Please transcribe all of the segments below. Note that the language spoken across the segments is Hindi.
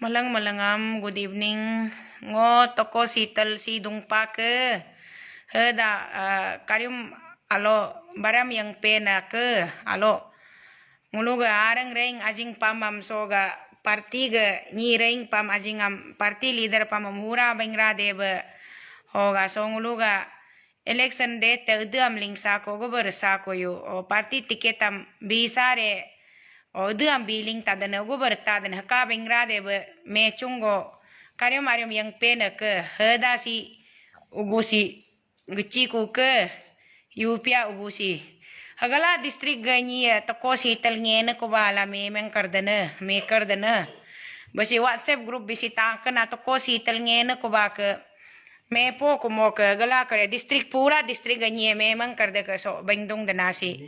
Malangam, good evening. Ngo toko sital si dungpa ke. Heda karyum alo baram yang pena ke alo. Nguluga arang reng ajing pamam soga parti ga ni reng pam ajing am parti leader pamam hura bengra debe. Hoga so nguluga election date te am ling sako go bersako yu o parti tiketam bisare o am biling tadana go bertadana ka bengra debe me chungo karyum aryum yang pena ke heda si ugusi gici ku ke yupia ugusi hagala district ganyi toko si telngene ko bala me kardana basi whatsapp group bisi tangken atau ko si telngene ko ba ke me po ko mo ke gala kare district pura district ganyi memang karde ke so bengdong danasi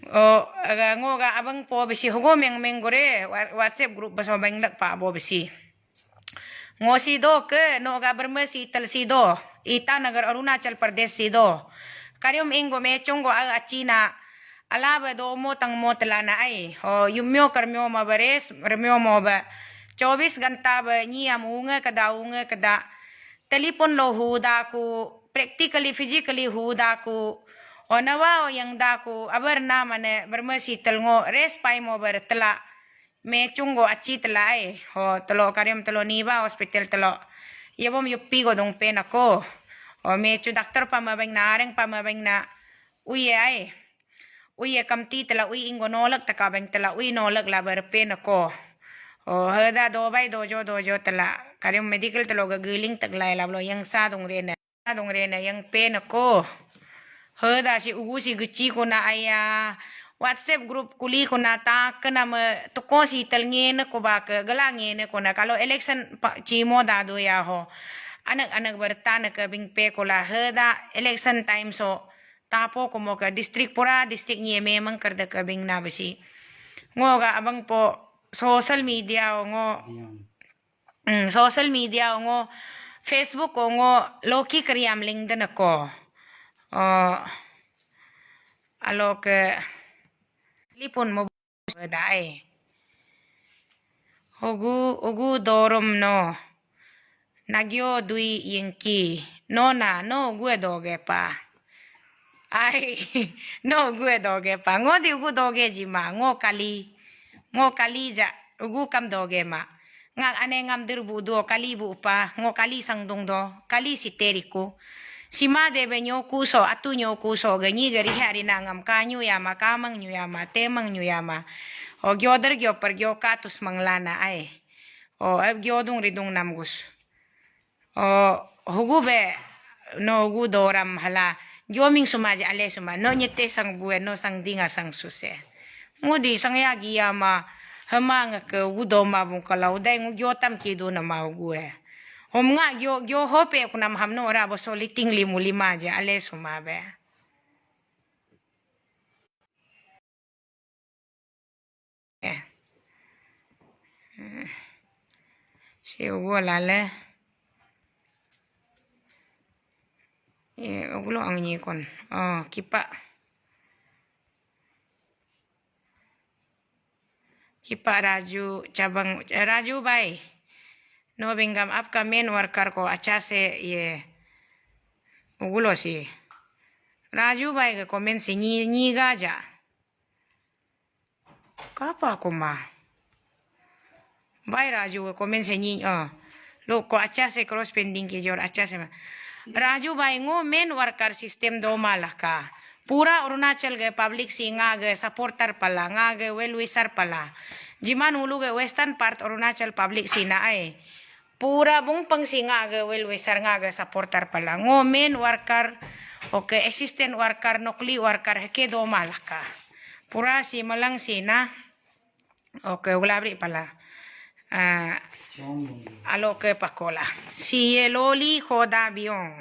o ngoga abang po bisi hugom yang menggore whatsapp group baso benglak pa bo bisi ngosi do ke no ga bermesi tel sido ita nagar Arunachal Pradesh sido karyum ingo me chongo a China alaba do mo tang mo telana ai ho yumyo karmyo ma bares remyo mo ba 24 घंटा ba ni amunga kada telepon lo huda ku practically physically huda ku onawa o yang da ku abar na mane bermesi telngo res pai mo ber tela me chungo achi tela ai ho telo karyum telo niba hospital telo yebom yupi go dong pena ko o me chu doctor pa mabeng na areng pa mabeng na uye ai uye kamti tela uy ingo nolak takabeng tela uy nolak la ber pena ko o heda do bai dojo tela karyum medical telo gagiling taglay lablo yang sa dong rena yang pena ko heda si ugu si gici ko na aya WhatsApp group kuli ko na ta kana ma to ko si telngene ko ba ke galangene ko na kalau election chimo dado ya ho anak bertana ke bingpe ko la heda election time so tapo ko mo ka district pura district nye memang karda ka bing na basi ngoga abang po social media ngo social media ngo Facebook ngo loki kriam ling den ko alo ke lipon mo dai ogu dorom no nagyo dui yengki nona no gue doge pa ai no gue doge pa ngodi ugu doge jima ngo kali ja ugu kam doge ma ngak ane ngam dirbu do kali bu pa ngo kali sang dong do kali si teriku sima de benyo kuso atu nyo kuso ganyi gari hari nangam kanyu yama kamang nyu yama temang nyu yama o gyoder gyo per gyo katus manglana ai o gyo dung ridung namgus o hugu be no hugu doram hala gyo ming sumaja ale suma no nyete sang bue no sang dinga sang suse ngudi sang yagi yama hamanga ke wudo mabung kalau dai ngu gyo tam kido na mau gue Hom nga gyo hope ko na mahamno ora bo soliting 55 ja ale sumabe. Si ugo lale. Ugulo ang nyikon. Kipa. Kipa Raju cabang Raju bai. No bingam आपका मेन वर्कर को अच्छा से ये उगलो सी राजू भाई के कमेंट से नी गाजा कापा को माँ भाई राजू के कमेंट से नी लोग को अच्छा से क्रॉस पेंडिंग की जोर अच्छा से राजू भाई ngो मेन वर्कर सिस्टम दो माला का पूरा अरुणाचल गए पब्लिक सी गए सपोर्टर पला गए वेल विसर पला जिमान उलू गए वेस्टर्न पार्ट अरुणाचल पब्लिक सी ना आए pura bung pangsinga ga welwesar nga ga supporter pala ngo main worker okay assistant worker nokli worker heke do malaka pura si malang sina okay ulabri pala alo ke pakola si loli khoda biong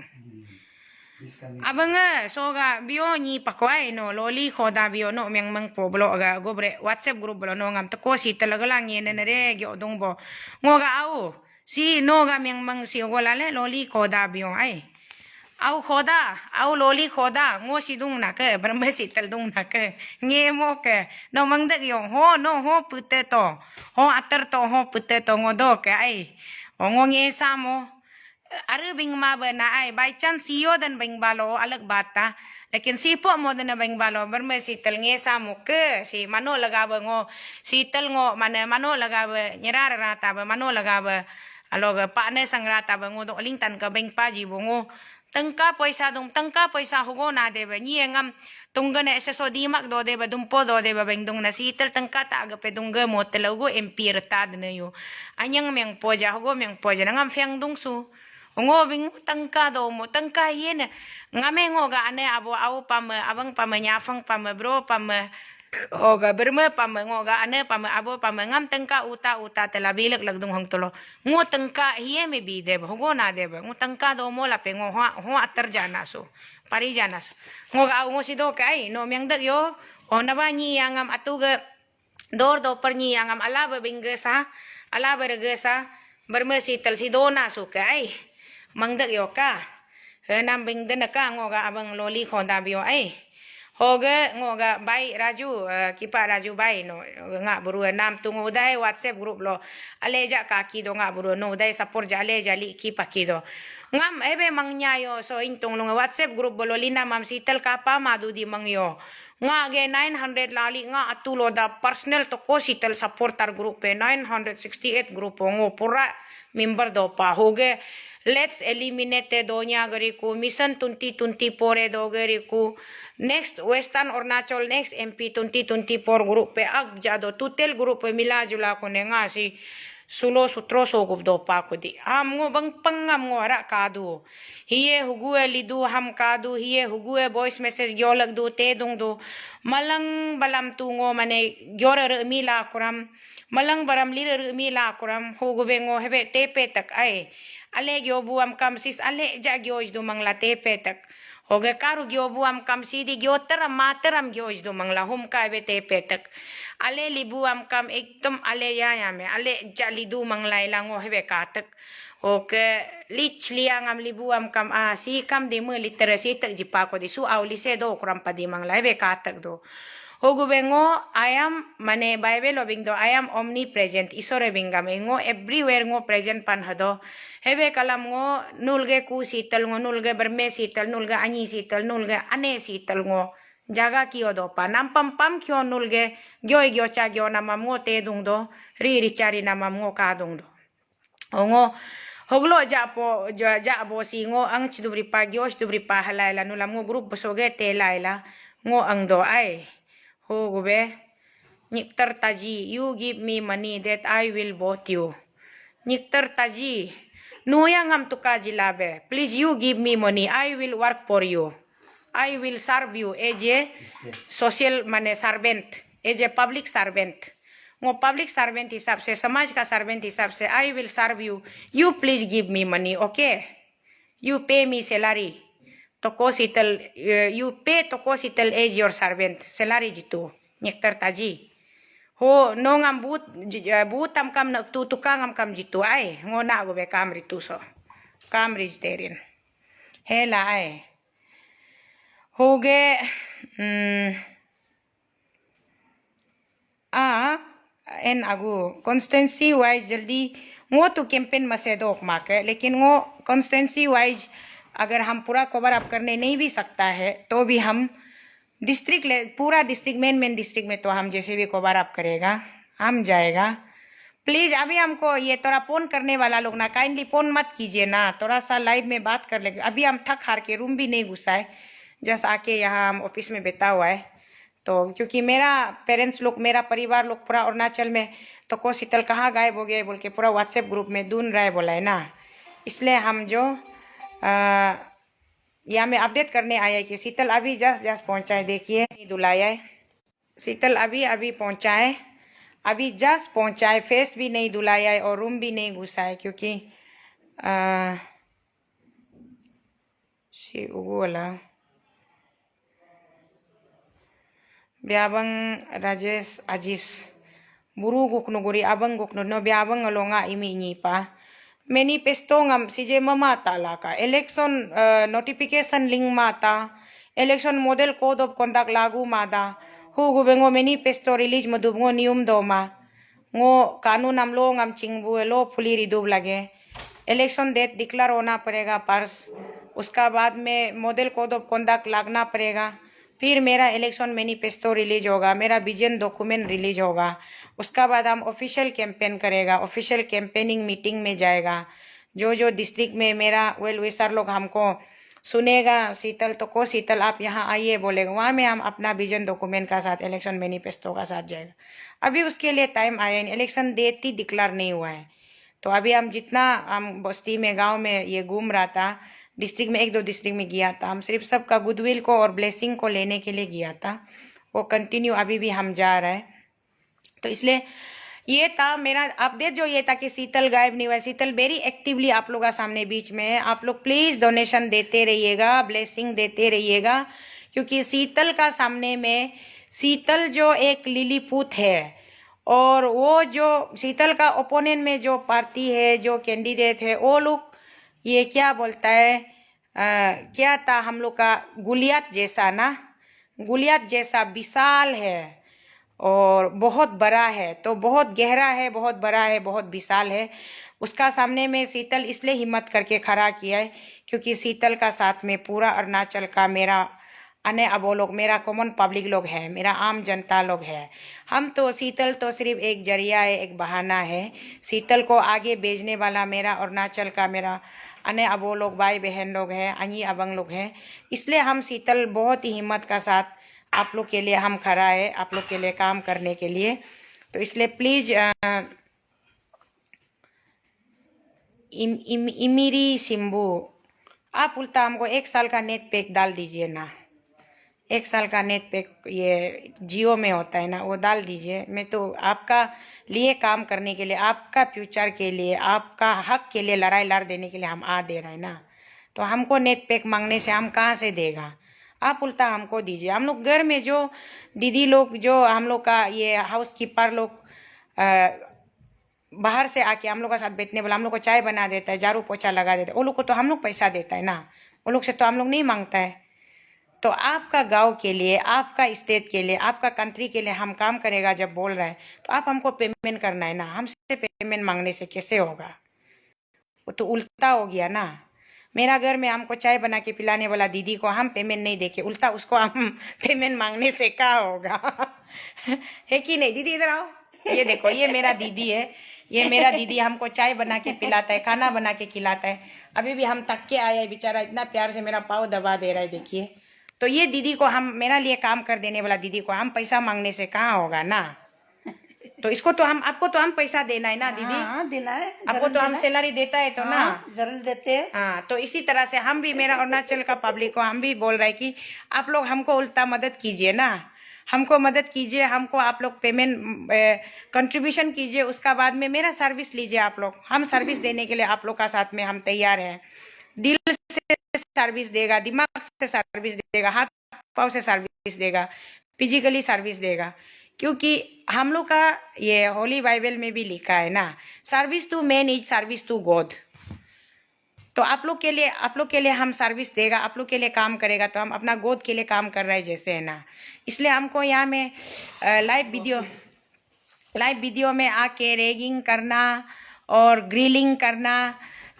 abanga soga bio ni pakwai no loli khoda bio no myang mang po blo ga gobre WhatsApp group blo no ngam to ko si talaga lang yen na re gyo dong bo ngo ga au si no ga myang mang si ogolale loli khoda biong ai au khoda au loli khoda ngo si dung na ke berme si tel dung na ke nge mo ke no mang dak yo ho no ho pute to ho ater to ho pute to ngo do ke ai ngo nge sa mo aru bing ma ba na ai by chance siyo dan bing balo alag bata lekin sipo mo dan na bing balo berme si tel nge sa mo ke si mano laga ba ngo si tel ngo mana mano laga ba nyerar rata ba mano laga ba alo ga pa ne sang rata ba ngo do ling tan ka bing pa ji bo ngo tengka poisa hugo na deba ni ngam tungga na SSO di mak do deba dumpo do deba bengdong na sitel tengka ta aga pe dungga mo telogo empir ta de yo anyang meng poja hugo meng poja ngam fyang dung su ngo bing tengka do mo tengka yen ngame ngo ga ane abo au pam abang pam nyafang pam bro pam oga berme pam ngoga ane pam abo pam ngam tengka uta telabilek lagdung hong tolo ngo tengka hiye me bi deb hogo na deb ngo tengka do mo la pe ngo ho atar jana so pari jana so ngo ga ngo si do kai no myang dak yo o na ba ni ngam atuga dor do per ni ngam ala ba bingesa ala bergesa berme si tel si do na so kai mang dak yo ka nam bing den ka ngo ga abang loli khonda bio ai hoga ngoga bai raju kipa raju bai no nga buru nam tungu dai whatsapp group lo aleja ka ki do nga buru no dai support ja aleja li ki pa ki do ngam ebe mangnya yo so intung lo whatsapp group bolo lina mam sitel ka pa madu di mangyo nga ge 900 lali nga atulo da personal to ko sitel supporter group pe 968 group ngo pura member do pa hoge let's eliminate donya gariku mission 2024 do gariku next western Arunachal next MP 2024 group pe ag jado tutel group pe mila jula ko ne nga si sulo sutro so gup do pa ko di am ngo bang pangam ngo ra kadu hiye hugue lidu ham kadu hiye hugue voice message gyolag do te dung do malang balam tungo mane gyora re mila kuram malang baram lire mila kuram hugo bengo hebe tepe tak ai ale gyo buam kam sis ale ja gyo do mangla tepe tak hoge karu gyo buam kam sidi gyo teram materam gyo do mangla hum ka be tepe tak ale li buam kam ekdom ale ya me ale ja li du mangla ilango hebe ka tak oke lich liangam li buam kam si kam de mo literacy tak jipa ko di su auli se do kuram pa di mangla hebe ka tak do Hogu bengo I am mane Bible obing do I am omnipresent isore bingam ngo everywhere ngo present pan hado hebe kalam ngo nulge ku sitel ngo nulge berme sitel nulge ani sitel nulge ane sitel ngo jaga kio do pa nampam pam kio nulge gyo cha gyo namam ngo te dung do ri chari namam ngo ka dung do ngo hoglo ja bo si ngo ang chidubri pa gyo chidubri pa halaila nulam ngo group bosoge te laila ngo ang do ai ho gobe niktar taji you give me money that I will vote you niktar taji nuyang am to kaji labe please you give me money I will work for you I will serve you as a social mane servant as a public servant ngo public servant hisab se samaj ka servant hisab se I will serve you you please give me money okay you pay me salary toko sitel you pay toko sitel as your servant salary jitu nektar taji ho no ngam butam kam na tutuka ngam kam jitu ai ngona go be kam ritu so kam rijterin hela ai hoge en agu constancy wise jaldi ngo to campaign masedok make लेकिन ngo constancy wise अगर हम पूरा कवर अप करने नहीं भी सकता है तो भी हम पूरा डिस्ट्रिक्ट मेन डिस्ट्रिक्ट में तो हम जैसे भी कवर अप करेगा हम जाएगा प्लीज अभी हमको ये थोड़ा फोन करने वाला लोग ना काइंडली फोन मत कीजिए ना थोड़ा सा लाइव में बात कर लेंगे अभी हम थक हार के रूम भी नहीं घुसा है जस्ट आके यहाँ हम ऑफिस में बैठा हुआ है तो क्योंकि मेरा पेरेंट्स लोग मेरा परिवार लोग पूरा अरुणाचल में तो को शीतल कहाँ गायब हो गए बोल के पूरा व्हाट्सएप ग्रुप में ढूंढ रहा है बोला है ना इसलिए हम जो यहाँ में अपडेट करने आया है कि शीतल अभी जस्ट पहुंचा है देखिए दुलाया है शीतल अभी पहुंचा है अभी जस्ट पहुंचा है फेस भी नहीं धुलाया है और रूम भी नहीं घुसा है क्योंकि si ugola biabang Rajesh Ajis buru gukno guri abang gukno no biabang alonga imi ni pa manifesto ngam sije mama talaka election notification link mata election model code of conduct lagu mada hu gubengo manifesto release madubngo nium doma ngo कानून हम लोग हम चिंगबुए लो फुली रिदूब लगे इलेक्शन डेट डिक्लेयर होना पड़ेगा पर्स उसका बाद में मॉडल कोड ऑफ कंडक्ट लगना पड़ेगा फिर मेरा इलेक्शन मैनिफेस्टो रिलीज होगा मेरा विजन डॉक्यूमेंट रिलीज होगा उसका बाद हम ऑफिशियल कैंपेन करेगा ऑफिशियल कैंपेनिंग मीटिंग में जाएगा जो जो डिस्ट्रिक्ट में मेरा वेल विशर लोग हमको सुनेगा शीतल तो को शीतल आप यहाँ आइए बोलेगा वहाँ में हम अपना विजन डॉक्यूमेंट का साथ इलेक्शन मैनिफेस्टो का साथ जाएगा अभी उसके लिए टाइम आया नहीं इलेक्शन डेट ही डिक्लेयर नहीं हुआ है तो अभी हम जितना हम बस्ती में गांव में ये घूम रहा था डिस्ट्रिक्ट में 1-2 डिस्ट्रिक्ट में गया था हम सिर्फ सबका गुडविल को और ब्लेसिंग को लेने के लिए गया था वो कंटिन्यू अभी भी हम जा रहे हैं तो इसलिए ये था मेरा अपडेट जो ये था कि शीतल गायब नहीं हुआ शीतल वेरी एक्टिवली आप लोगों का सामने बीच में है आप लोग प्लीज डोनेशन देते रहिएगा ब्लेसिंग देते रहिएगा क्योंकि शीतल का सामने में शीतल जो एक लिलीपुत है और वो जो शीतल का ओपोनेंट में जो पार्टी है जो कैंडिडेट है वो लोग ये क्या बोलता है क्या था हम लोग का गुलियात जैसा ना गुलियात जैसा विशाल है और बहुत बड़ा है तो बहुत गहरा है बहुत बड़ा है बहुत विशाल है उसका सामने में शीतल इसलिए हिम्मत करके खड़ा किया है क्योंकि शीतल का साथ में पूरा अरुणाचल का मेरा अन्य अबो लोग मेरा कॉमन पब्लिक लोग है मेरा आम जनता लोग है हम तो शीतल तो सिर्फ एक जरिया है एक बहाना है शीतल को आगे भेजने वाला मेरा अरुणाचल का मेरा अन्य अबो लोग भाई बहन लोग हैं अंगी अबंग लोग हैं इसलिए हम शीतल बहुत ही हिम्मत का साथ आप लोग के लिए हम खड़ा है आप लोग के लिए काम करने के लिए तो इसलिए प्लीज इमिरी सिम्बू आप उल्टा हमको 1 साल का नेट पैक डाल दीजिए ना 1 साल का नेट पैक ये जियो में होता है ना वो डाल दीजिए मैं तो आपका लिए काम करने के लिए आपका फ्यूचर के लिए आपका हक के लिए लड़ाई लड़ देने के लिए हम आ दे रहे हैं ना तो हमको नेट पैक मांगने से हम कहाँ से देगा आप उल्टा हमको दीजिए हम लोग घर में जो दीदी लोग जो हम लोग का ये हाउस कीपर लोग बाहर से आके हम लोग का साथ बैठने वाला हम लोग को चाय बना देता है झाड़ू पोछा लगा देता है वो लोग को तो हम लोग पैसा देता है ना वो लोग से तो हम लोग नहीं मांगता है तो आपका गांव के लिए आपका स्टेट के लिए आपका कंट्री के लिए हम काम करेगा जब बोल रहा है तो आप हमको पेमेंट करना है ना हमसे पेमेंट मांगने से कैसे होगा वो तो उल्टा हो गया ना मेरा घर में हमको चाय बना के पिलाने वाला दीदी को हम पेमेंट नहीं देके उल्टा उसको हम पेमेंट मांगने से क्या होगा है कि नहीं दीदी इधर आओ ये देखो ये मेरा दीदी है ये मेरा दीदी हमको चाय बना के पिलाता है खाना बना के खिलाता है अभी भी हम थक के आए बेचारा इतना प्यार से मेरा पाँव दबा दे रहा है देखिए तो ये दीदी को हम मेरा लिए काम कर देने वाला दीदी को हम पैसा मांगने से कहाँ होगा ना तो इसको तो हम आपको तो हम पैसा देना है ना दीदी हाँ देना है आपको तो हम सैलरी देता है तो ना जरूर देते हैं हाँ तो इसी तरह से हम भी मेरा अरुणाचल का पब्लिक को हम भी बोल रहे हैं कि आप लोग हमको उल्टा मदद कीजिए ना हमको मदद कीजिए हमको आप लोग पेमेंट कंट्रीब्यूशन कीजिए उसका बाद में मेरा सर्विस लीजिए आप लोग हम सर्विस देने के लिए आप लोग का साथ में हम तैयार हैं दिल से सर्विस देगा दिमाग से सर्विस देगा हाथ पाँव से सर्विस देगा फिजिकली सर्विस देगा क्योंकि हम लोग का ये होली बाइबल में भी लिखा है ना service to man is service to God तो आप लोग के लिए हम सर्विस देगा आप लोग के लिए काम करेगा तो हम अपना गोद के लिए काम कर रहे हैं जैसे है ना इसलिए हमको यहाँ में लाइव वीडियो में आके रैगिंग करना और ग्रिलिंग करना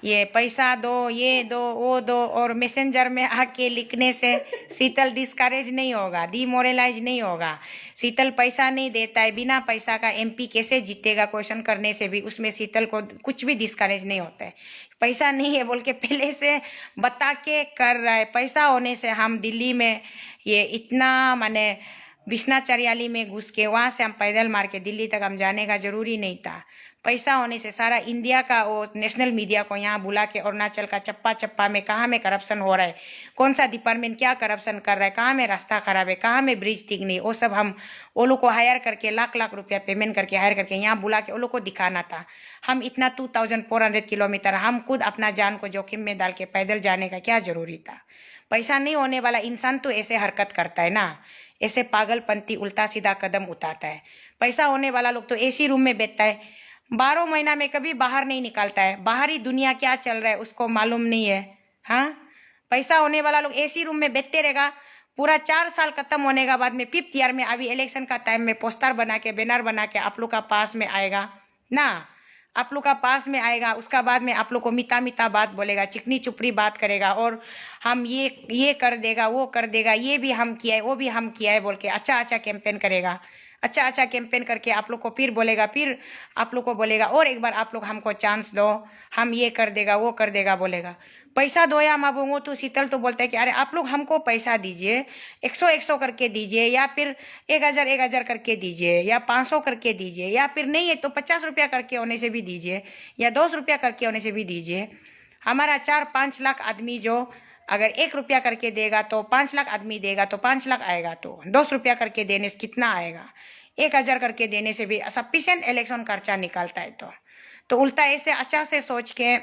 ये पैसा दो ये दो वो दो और मैसेंजर में आके लिखने से शीतल डिस्करेज नहीं होगा डीमोरलाइज नहीं होगा शीतल पैसा नहीं देता है बिना पैसा का एमपी कैसे जीतेगा क्वेश्चन करने से भी उसमें शीतल को कुछ भी डिस्करेज नहीं होता है पैसा नहीं है बोल के पहले से बता के कर रहा है पैसा होने से हम दिल्ली में ये इतना माने बिश्नाचरियाली में घुस के वहाँ से हम पैदल मार के दिल्ली तक हम जाने का जरूरी नहीं था पैसा होने से सारा इंडिया का वो नेशनल मीडिया को यहाँ बुला के अरुणाचल का चप्पा चप्पा में कहाँ में करप्शन हो रहा है कौन सा डिपार्टमेंट क्या करप्शन कर रहा है कहाँ में रास्ता खराब है कहाँ में ब्रिज ठीक नहीं वो सब हम वो लोग को हायर करके लाख लाख रुपया पेमेंट करके हायर करके यहाँ बुला के वो लोग को दिखाना था हम इतना 2400 किलोमीटर हम खुद अपना जान को जोखिम में डाल के पैदल जाने का क्या जरूरी था पैसा नहीं होने वाला इंसान तो ऐसे हरकत करता है ना ऐसे पागलपंती उल्टा सीधा कदम उठाता है पैसा होने वाला लोग तो एसी रूम में बैठता है 12 महीना में कभी बाहर नहीं निकलता है। बाहरी दुनिया क्या चल रहा है उसको मालूम नहीं है। हाँ, पैसा होने वाला लोग एसी रूम में बैठते रहेगा। पूरा 4 साल खत्म होने के बाद में 5th ईयर में अभी इलेक्शन का टाइम में पोस्टर बना के बैनर बना के आप लोग का पास में आएगा ना, आप लोग का पास में आएगा। उसका बाद में आप लोग को मीठा मीठा बात बोलेगा, चिकनी चुपड़ी बात करेगा, और हम ये कर देगा, वो कर देगा, ये भी हम किया है, वो भी हम किया है बोल के अच्छा अच्छा कैंपेन करेगा। अच्छा अच्छा कैंपेन करके आप लोग को फिर बोलेगा, फिर आप लोग को बोलेगा और एक बार आप लोग हमको चांस दो, हम ये कर देगा, वो कर देगा बोलेगा। पैसा दो या मांगो तो शीतल तो बोलता है कि अरे आप लोग हमको पैसा दीजिए, 100 करके दीजिए, या फिर 1000 करके दीजिए, या 500 करके दीजिए, या फिर नहीं है तो 50 रुपया करके होने से भी दीजिए, या 10 रुपया करके होने से भी दीजिए। हमारा 4-5 लाख आदमी जो अगर 1 रुपया करके देगा तो 5 लाख आदमी देगा तो 5 लाख आएगा, तो 10 रुपया करके देने से कितना आएगा? 1000 करके देने से भी सफिशिएंट इलेक्शन खर्चा निकलता है। तो उल्टा ऐसे अच्छा से सोच के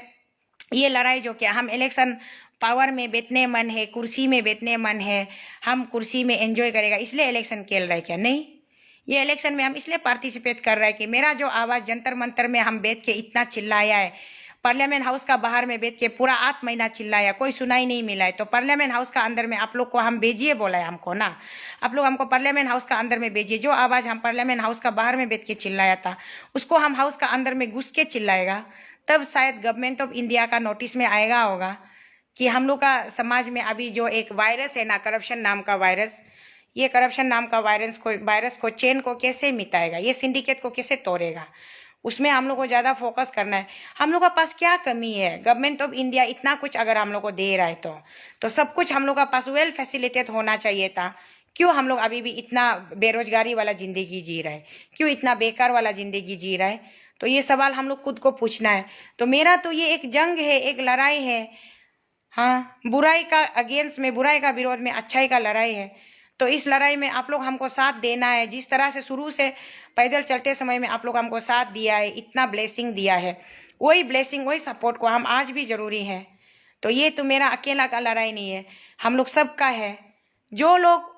ये लड़ाई जो क्या हम इलेक्शन पावर में बैठने मन है, कुर्सी में बैठने मन है, हम कुर्सी में एंजॉय करेगा इसलिए इलेक्शन खेल रहे क्या? नहीं, ये इलेक्शन में हम इसलिए पार्टिसिपेट कर रहे हैं कि मेरा जो आवाज जंतर मंतर में हम बैठ के इतना चिल्लाया है, पार्लियामेंट हाउस का बाहर में बैठ के पूरा 8 महीना चिल्लाया, कोई सुनाई नहीं मिला है, तो पार्लियामेंट हाउस का अंदर में आप लोग को हम भेजिए बोला है हमको ना, आप लोग हमको पार्लियामेंट हाउस का अंदर में भेजिए। जो आवाज हम पार्लियामेंट हाउस का बाहर में बैठ के चिल्लाया था उसको हम हाउस का अंदर में घुस के चिल्लाएगा, तब शायद गवर्नमेंट ऑफ इंडिया का नोटिस में आएगा होगा कि हम लोग का समाज में अभी जो एक वायरस है ना, करप्शन नाम का वायरस, ये करप्शन नाम का वायरस को चेन को कैसे मिटाएगा, ये सिंडिकेट को कैसे तोड़ेगा, उसमें हम लोग को ज्यादा फोकस करना है। हम लोग का पास क्या कमी है? गवर्नमेंट ऑफ इंडिया इतना कुछ अगर हम लोग को दे रहा है तो सब कुछ हम लोग का पास वेल फैसिलिटेट होना चाहिए था। क्यों हम लोग अभी भी इतना बेरोजगारी वाला जिंदगी जी रहा है? क्यों इतना बेकार वाला जिंदगी जी रहा है? तो ये सवाल हम लोग खुद को पूछना है। तो मेरा तो ये एक जंग है, एक लड़ाई है। हाँ, बुराई का अगेंस्ट में, बुराई का विरोध में अच्छाई का लड़ाई है। तो इस लड़ाई में आप लोग हमको साथ देना है। जिस तरह से शुरू से पैदल चलते समय में आप लोग हमको साथ दिया है, इतना ब्लेसिंग दिया है, वही ब्लेसिंग वही सपोर्ट को हम आज भी जरूरी है। तो ये तो मेरा अकेला का लड़ाई नहीं है, हम लोग सबका है। जो लोग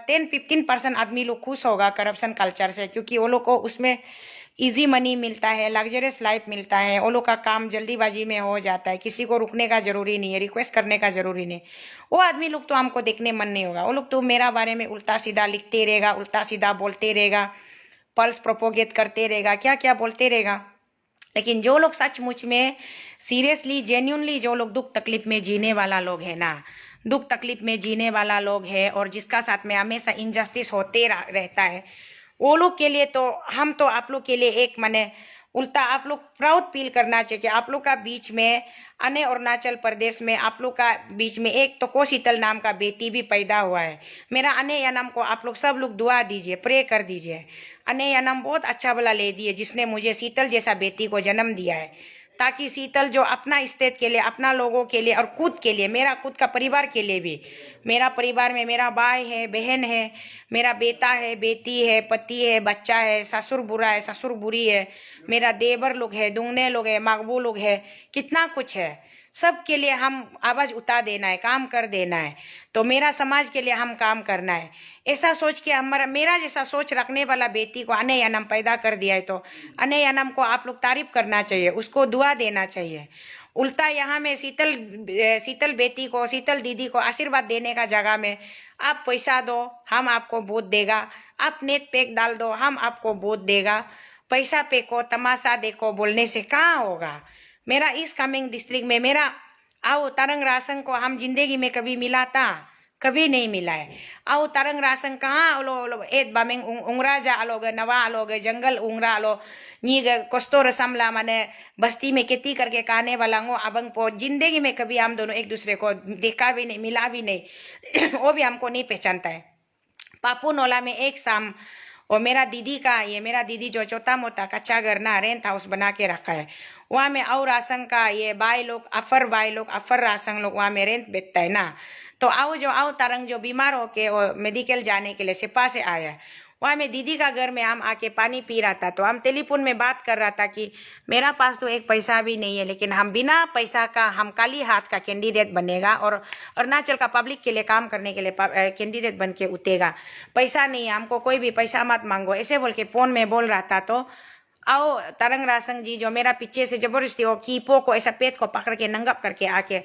10-15% आदमी लोग खुश होगा करप्शन कल्चर से, क्योंकि वो लोग को उसमें इजी मनी मिलता है, लग्जरियस लाइफ मिलता है, वो लोग का काम जल्दीबाजी में हो जाता है, किसी को रुकने का जरूरी नहीं है, रिक्वेस्ट करने का जरूरी नहीं। वो आदमी लोग तो हमको देखने मन नहीं होगा, वो लोग तो मेरा बारे में उल्टा सीधा लिखते रहेगा, उल्टा सीधा बोलते रहेगा, पल्स प्रोपोगेट करते रहेगा, क्या क्या बोलते रहेगा। लेकिन जो लोग सचमुच में सीरियसली जेन्यूनली जो लोग दुख तकलीफ में जीने वाला लोग है ना, दुख तकलीफ में जीने वाला लोग है, और जिसका साथ में हमेशा इनजस्टिस होते रहता है, वो लोग के लिए तो हम तो आप लोग के लिए एक माने उल्टा आप लोग प्राउड फील करना चाहिए कि आप लोग का बीच में अने अरुणाचल प्रदेश में आप लोग का बीच में एक तो को शीतल नाम का बेटी भी पैदा हुआ है। मेरा अने यानम को आप लोग सब लोग दुआ दीजिए, प्रे कर दीजिए। अने यानम बहुत अच्छा भला ले दिए जिसने मुझे शीतल जैसा बेटी को जन्म दिया है, ताकि शीतल जो अपना स्टेट के लिए, अपना लोगों के लिए और खुद के लिए, मेरा खुद का परिवार के लिए भी, मेरा परिवार में मेरा भाई है, बहन है, मेरा बेटा है, बेटी है, पति है, बच्चा है, ससुर बुरा है, ससुर बुरी है, मेरा देवर लोग है, दुगने लोग है, मगबू लोग है, कितना कुछ है। सब के लिए हम आवाज उठा देना है, काम कर देना है। तो मेरा समाज के लिए हम काम करना है, ऐसा सोच के हमारा मेरा जैसा सोच रखने वाला बेटी को अने यानम पैदा कर दिया है, तो अने यानम को आप लोग तारीफ करना चाहिए, उसको दुआ देना चाहिए। उल्टा यहाँ में शीतल बेटी को, शीतल दीदी को आशीर्वाद देने का जगह में आप पैसा दो हम आपको वोट देगा, आप नेट पैक डाल दो हम आपको वोट देगा, पैसा फेंको तमाशा देखो बोलने से कहाँ होगा। मेरा इस कमिंग डिस्ट्रिक्ट में मेरा आओ तरंग राशन को हम जिंदगी में कभी मिला था? कभी नहीं मिला है। आओ तरंग राशन कहाँ एत बामेंग उंगरा जा अलोग नवा अलोग जंगल उंगरा अलो नी कोस्तो रसमला माने बस्ती में खेती करके खाने वाला हो अबंग पो जिंदगी में कभी हम दोनों एक दूसरे को देखा भी नहीं, मिला भी नहीं वो भी हमको नहीं पहचानता है। पापू नोला में एक शाम और मेरा दीदी का, ये मेरा दीदी जो छोटा मोटा कच्चा घर ना रेंट हाउस बना के रखा है, वहाँ में आओ राशन का ये भाई लोग अफर राशन लोग वहाँ में रेंट बेचता है ना। तो आओ तरंग जो बीमार होके मेडिकल जाने के लिए सिपा से आया, वहाँ में दीदी का घर में हम आके पानी पी रहा था, तो हम टेलीफोन में बात कर रहा था कि मेरा पास तो एक पैसा भी नहीं है, लेकिन हम बिना पैसा का हम काली हाथ का कैंडिडेट बनेगा और अरुणाचल का पब्लिक के लिए काम करने के लिए कैंडिडेट बन के उठेगा। पैसा नहीं है हमको, कोई भी पैसा मत मांगो, ऐसे बोल के फोन में बोल रहा था। तो आओ तरंग रासंग जी जो मेरा पीछे से जबरदस्ती वो कीपो को ऐसा पेट को पकड़ के नंगप करके आके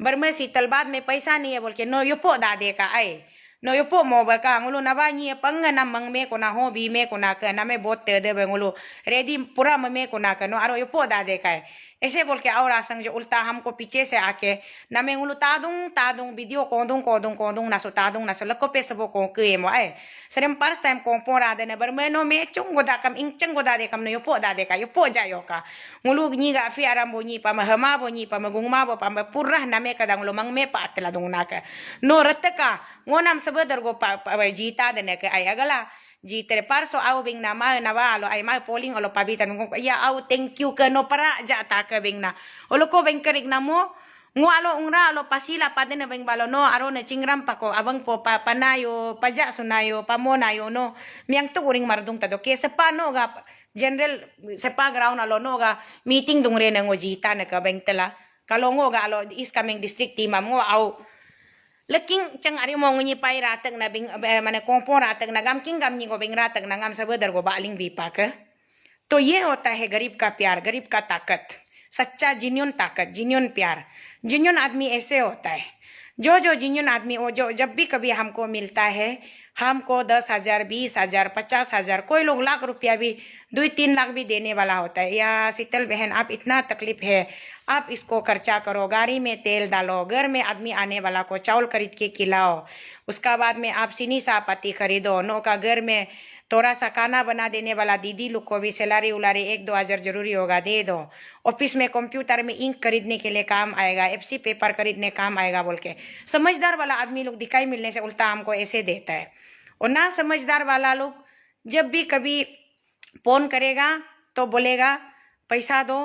बरमे शीतल बाद में पैसा नहीं है बोल के नो युपो दादे का आए no yo po mo ba ka ngulu na ba ni pang na mang me ko na ho bi me ko na ka na me bot te de ngulu ready पूरा me को ना का नो आरो यो पो दा दे का है ऐसे बोल के और आसंग जो उल्टा हमको पीछे से आके ना मैं ngulu तादुंग वीडियो कोदुंग ना सो तादुंग ना सो लको पे सबो को के मो आए सरम फर्स्ट टाइम को पोरा दे ने बर me no me chung goda kam ing chung goda de kam no yo po da de का yo po ja yo ka ngulu ni ga fi aram bo ni pa ma hama bo ni pa ma gung ma bo pa ma purrah na me ka dang lo mang me pa atla dung na ka no rat ka ngonam sebedar go pa jita de ne ka ay agala ji tere parso au bing na ma na wa lo ay ma polling olo pabitan ngong ya au thank you ka no para ja ta ka bing na olo ko beng kerik na mo ngwalo ungra lo pasila pa de beng balo no aro ne chingram pa ko abang po pa panayo paja sunayo pamonayo no miang to uring mardung tado ke sa pano ga general sepa ground alo no ga meeting dung re na ngo jita na ka beng tela kalongo ga alo is coming district team mo au leking ceng ari mo ngunyi pai ratag na bing mana kompo ratag na gum king गम नी को बिंग ratag na गम सब दर को बालिंग भी पाक तो ये होता है गरीब का प्यार गरीब का ताकत सच्चा जिन्यून ताकत जिन्यून प्यार जिन्यून आदमी ऐसे होता है जो जिन्यून आदमी वो जो जब भी कभी हमको मिलता है हमको 10,000 20,000 50,000 कोई लोग लाख रुपया भी 2-3 लाख भी देने वाला होता है या शीतल बहन आप इतना तकलीफ है आप इसको खर्चा करो गाड़ी में तेल डालो घर में आदमी आने वाला को चावल खरीद के खिलाओ उसका बाद में आप चीनी सापत्ती खरीदो नो का घर में थोड़ा सा खाना बना देने वाला दीदी लोग को भी सैलरी उलारी 1-2 हजार जरूरी होगा दे दो ऑफिस में कंप्यूटर में इंक खरीदने के लिए काम आएगा एफसी पेपर खरीदने काम आएगा बोल के समझदार वाला आदमी लोग दिखाई मिलने से उल्टा हमको ऐसे देता है और ना समझदार वाला लोग जब भी कभी फोन करेगा तो बोलेगा पैसा दो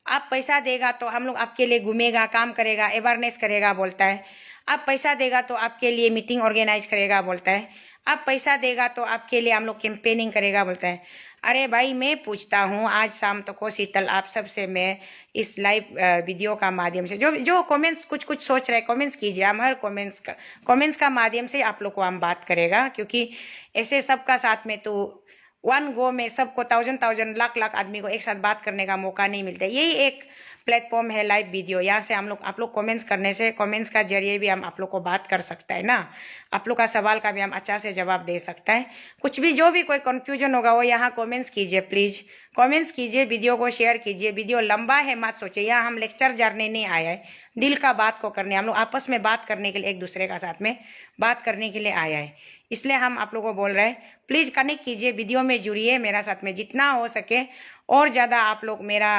आप पैसा देगा तो हम लोग आपके लिए घूमेगा काम करेगा अवेयरनेस करेगा बोलता है आप पैसा देगा तो आपके लिए मीटिंग ऑर्गेनाइज करेगा बोलता है आप पैसा देगा तो आपके लिए हम लोग कैंपेनिंग करेगा बोलता है अरे भाई मैं पूछता हूँ आज शाम तक को शीतल आप सबसे मैं इस लाइव वीडियो का माध्यम से जो कमेंट्स कुछ सोच रहे कमेंट्स कीजिए हम हर कमेंट्स का माध्यम से आप लोग को हम बात करेगा क्योंकि ऐसे सबका साथ में तो वन गो में सबको 1000 लाख आदमी को एक साथ बात करने का मौका नहीं मिलता यही एक प्लेटफॉर्म है लाइव वीडियो यहाँ से हम लोग आप लोग कमेंट्स करने से कमेंट्स का जरिए भी हम आप लोग को बात कर सकता है ना आप लोग का सवाल का भी हम अच्छा से जवाब दे सकता है कुछ भी जो भी कोई कंफ्यूजन होगा वो यहाँ कमेंट्स कीजिए प्लीज कमेंट्स कीजिए वीडियो को शेयर कीजिए वीडियो लंबा है मत सोचिए यहाँ हम लेक्चर जरने नहीं आए हैं दिल का बात को करने हम लोग आपस में बात करने के लिए एक दूसरे का साथ में बात करने के लिए आया है इसलिए हम आप लोगों को बोल रहे हैं प्लीज कनेक्ट कीजिए वीडियो में जुड़िए मेरा साथ में जितना हो सके और ज़्यादा आप लोग मेरा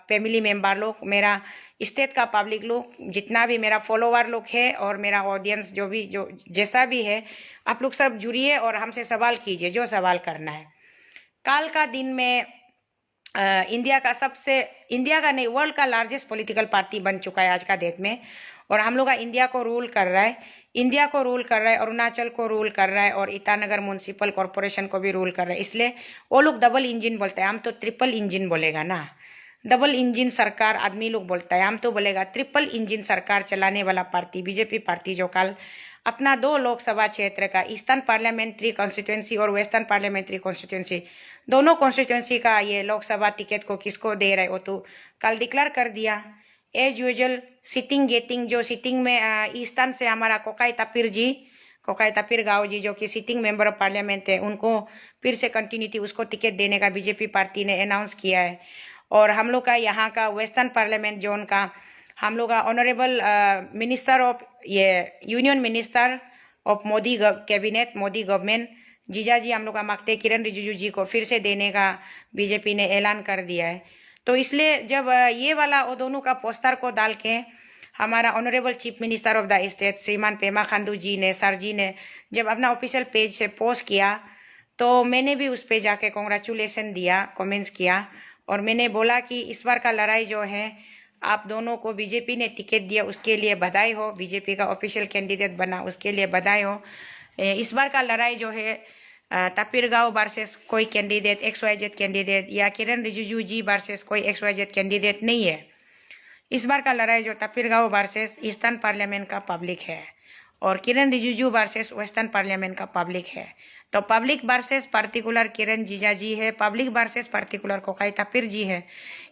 फैमिली मेंबर लोग मेरा स्टेट का पब्लिक लोग जितना भी मेरा फॉलोवर लोग है और मेरा ऑडियंस जो जैसा भी है आप लोग सब जुड़िए और हमसे सवाल कीजिए जो सवाल करना है काल का दिन में इंडिया का नहीं वर्ल्ड का लार्जेस्ट पॉलिटिकल पार्टी बन चुका है आज का डेट में और हम लोग का इंडिया को रूल कर रहा है अरुणाचल को रूल कर रहा है और ईटानगर म्युनिसिपल कॉर्पोरेशन को भी रूल कर रहा है इसलिए वो लोग डबल इंजन बोलते हैं हम तो ट्रिपल इंजन बोलेगा ना डबल इंजन सरकार आदमी लोग बोलता है हम तो बोलेगा ट्रिपल इंजन सरकार चलाने वाला पार्टी बीजेपी पार्टी जो कल अपना 2 लोकसभा क्षेत्र का ईस्टर्न पार्लियामेंट्री कॉन्स्टिट्यूंसी और वेस्टर्न पार्लियामेंट्री कॉन्स्टिट्यूंसी दोनों कॉन्स्टिट्यूंसी का ये लोकसभा टिकट को किसको दे रहे हो तो कल डिक्लेयर कर दिया एज यूजुअल सिटिंग में ईस्टर्न से हमारा कोकाई तपीर गाँव जी जो कि सिटिंग मेंबर ऑफ पार्लियामेंट है उनको फिर से कंटिन्यूटी उसको टिकट देने का बीजेपी पार्टी ने अनाउंस किया है और हम लोग का यहाँ का वेस्टर्न पार्लियामेंट जोन का हम लोग का honourable minister of union minister of Modi cabinet Modi government जीजा जी हम लोग का मांगते किरण रिजिजू जी को फिर से देने का बीजेपी ने ऐलान कर दिया है तो इसलिए जब ये वाला वो दोनों का पोस्टर को डाल के हमारा honourable chief minister of the state श्रीमान पेमा खांडू जी ने सर जी ने जब अपना ऑफिशियल पेज से पोस्ट किया तो मैंने भी उस पे जाके कॉन्ग्रेचुलेसन दिया कमेंट्स किया और मैंने बोला कि इस बार का लड़ाई जो है आप दोनों को बीजेपी ने टिकट दिया उसके लिए बधाई हो बीजेपी का ऑफिशियल कैंडिडेट बना उसके लिए बधाई हो इस बार का लड़ाई जो है तपीरगांव वर्सेस कोई कैंडिडेट XYZ कैंडिडेट या किरण रिजिजू जी वर्सेस कोई XYZ कैंडिडेट नहीं है इस बार का लड़ाई जो तपीरगांव वर्सेस ईस्टर्न पार्लियामेंट का पब्लिक है और किरण रिजिजू वर्सेस वेस्टर्न पार्लियामेंट का पब्लिक है तो पब्लिक वर्सेस पर्टिकुलर किरण जीजाजी है, public versus particular cocci Tapir जी है।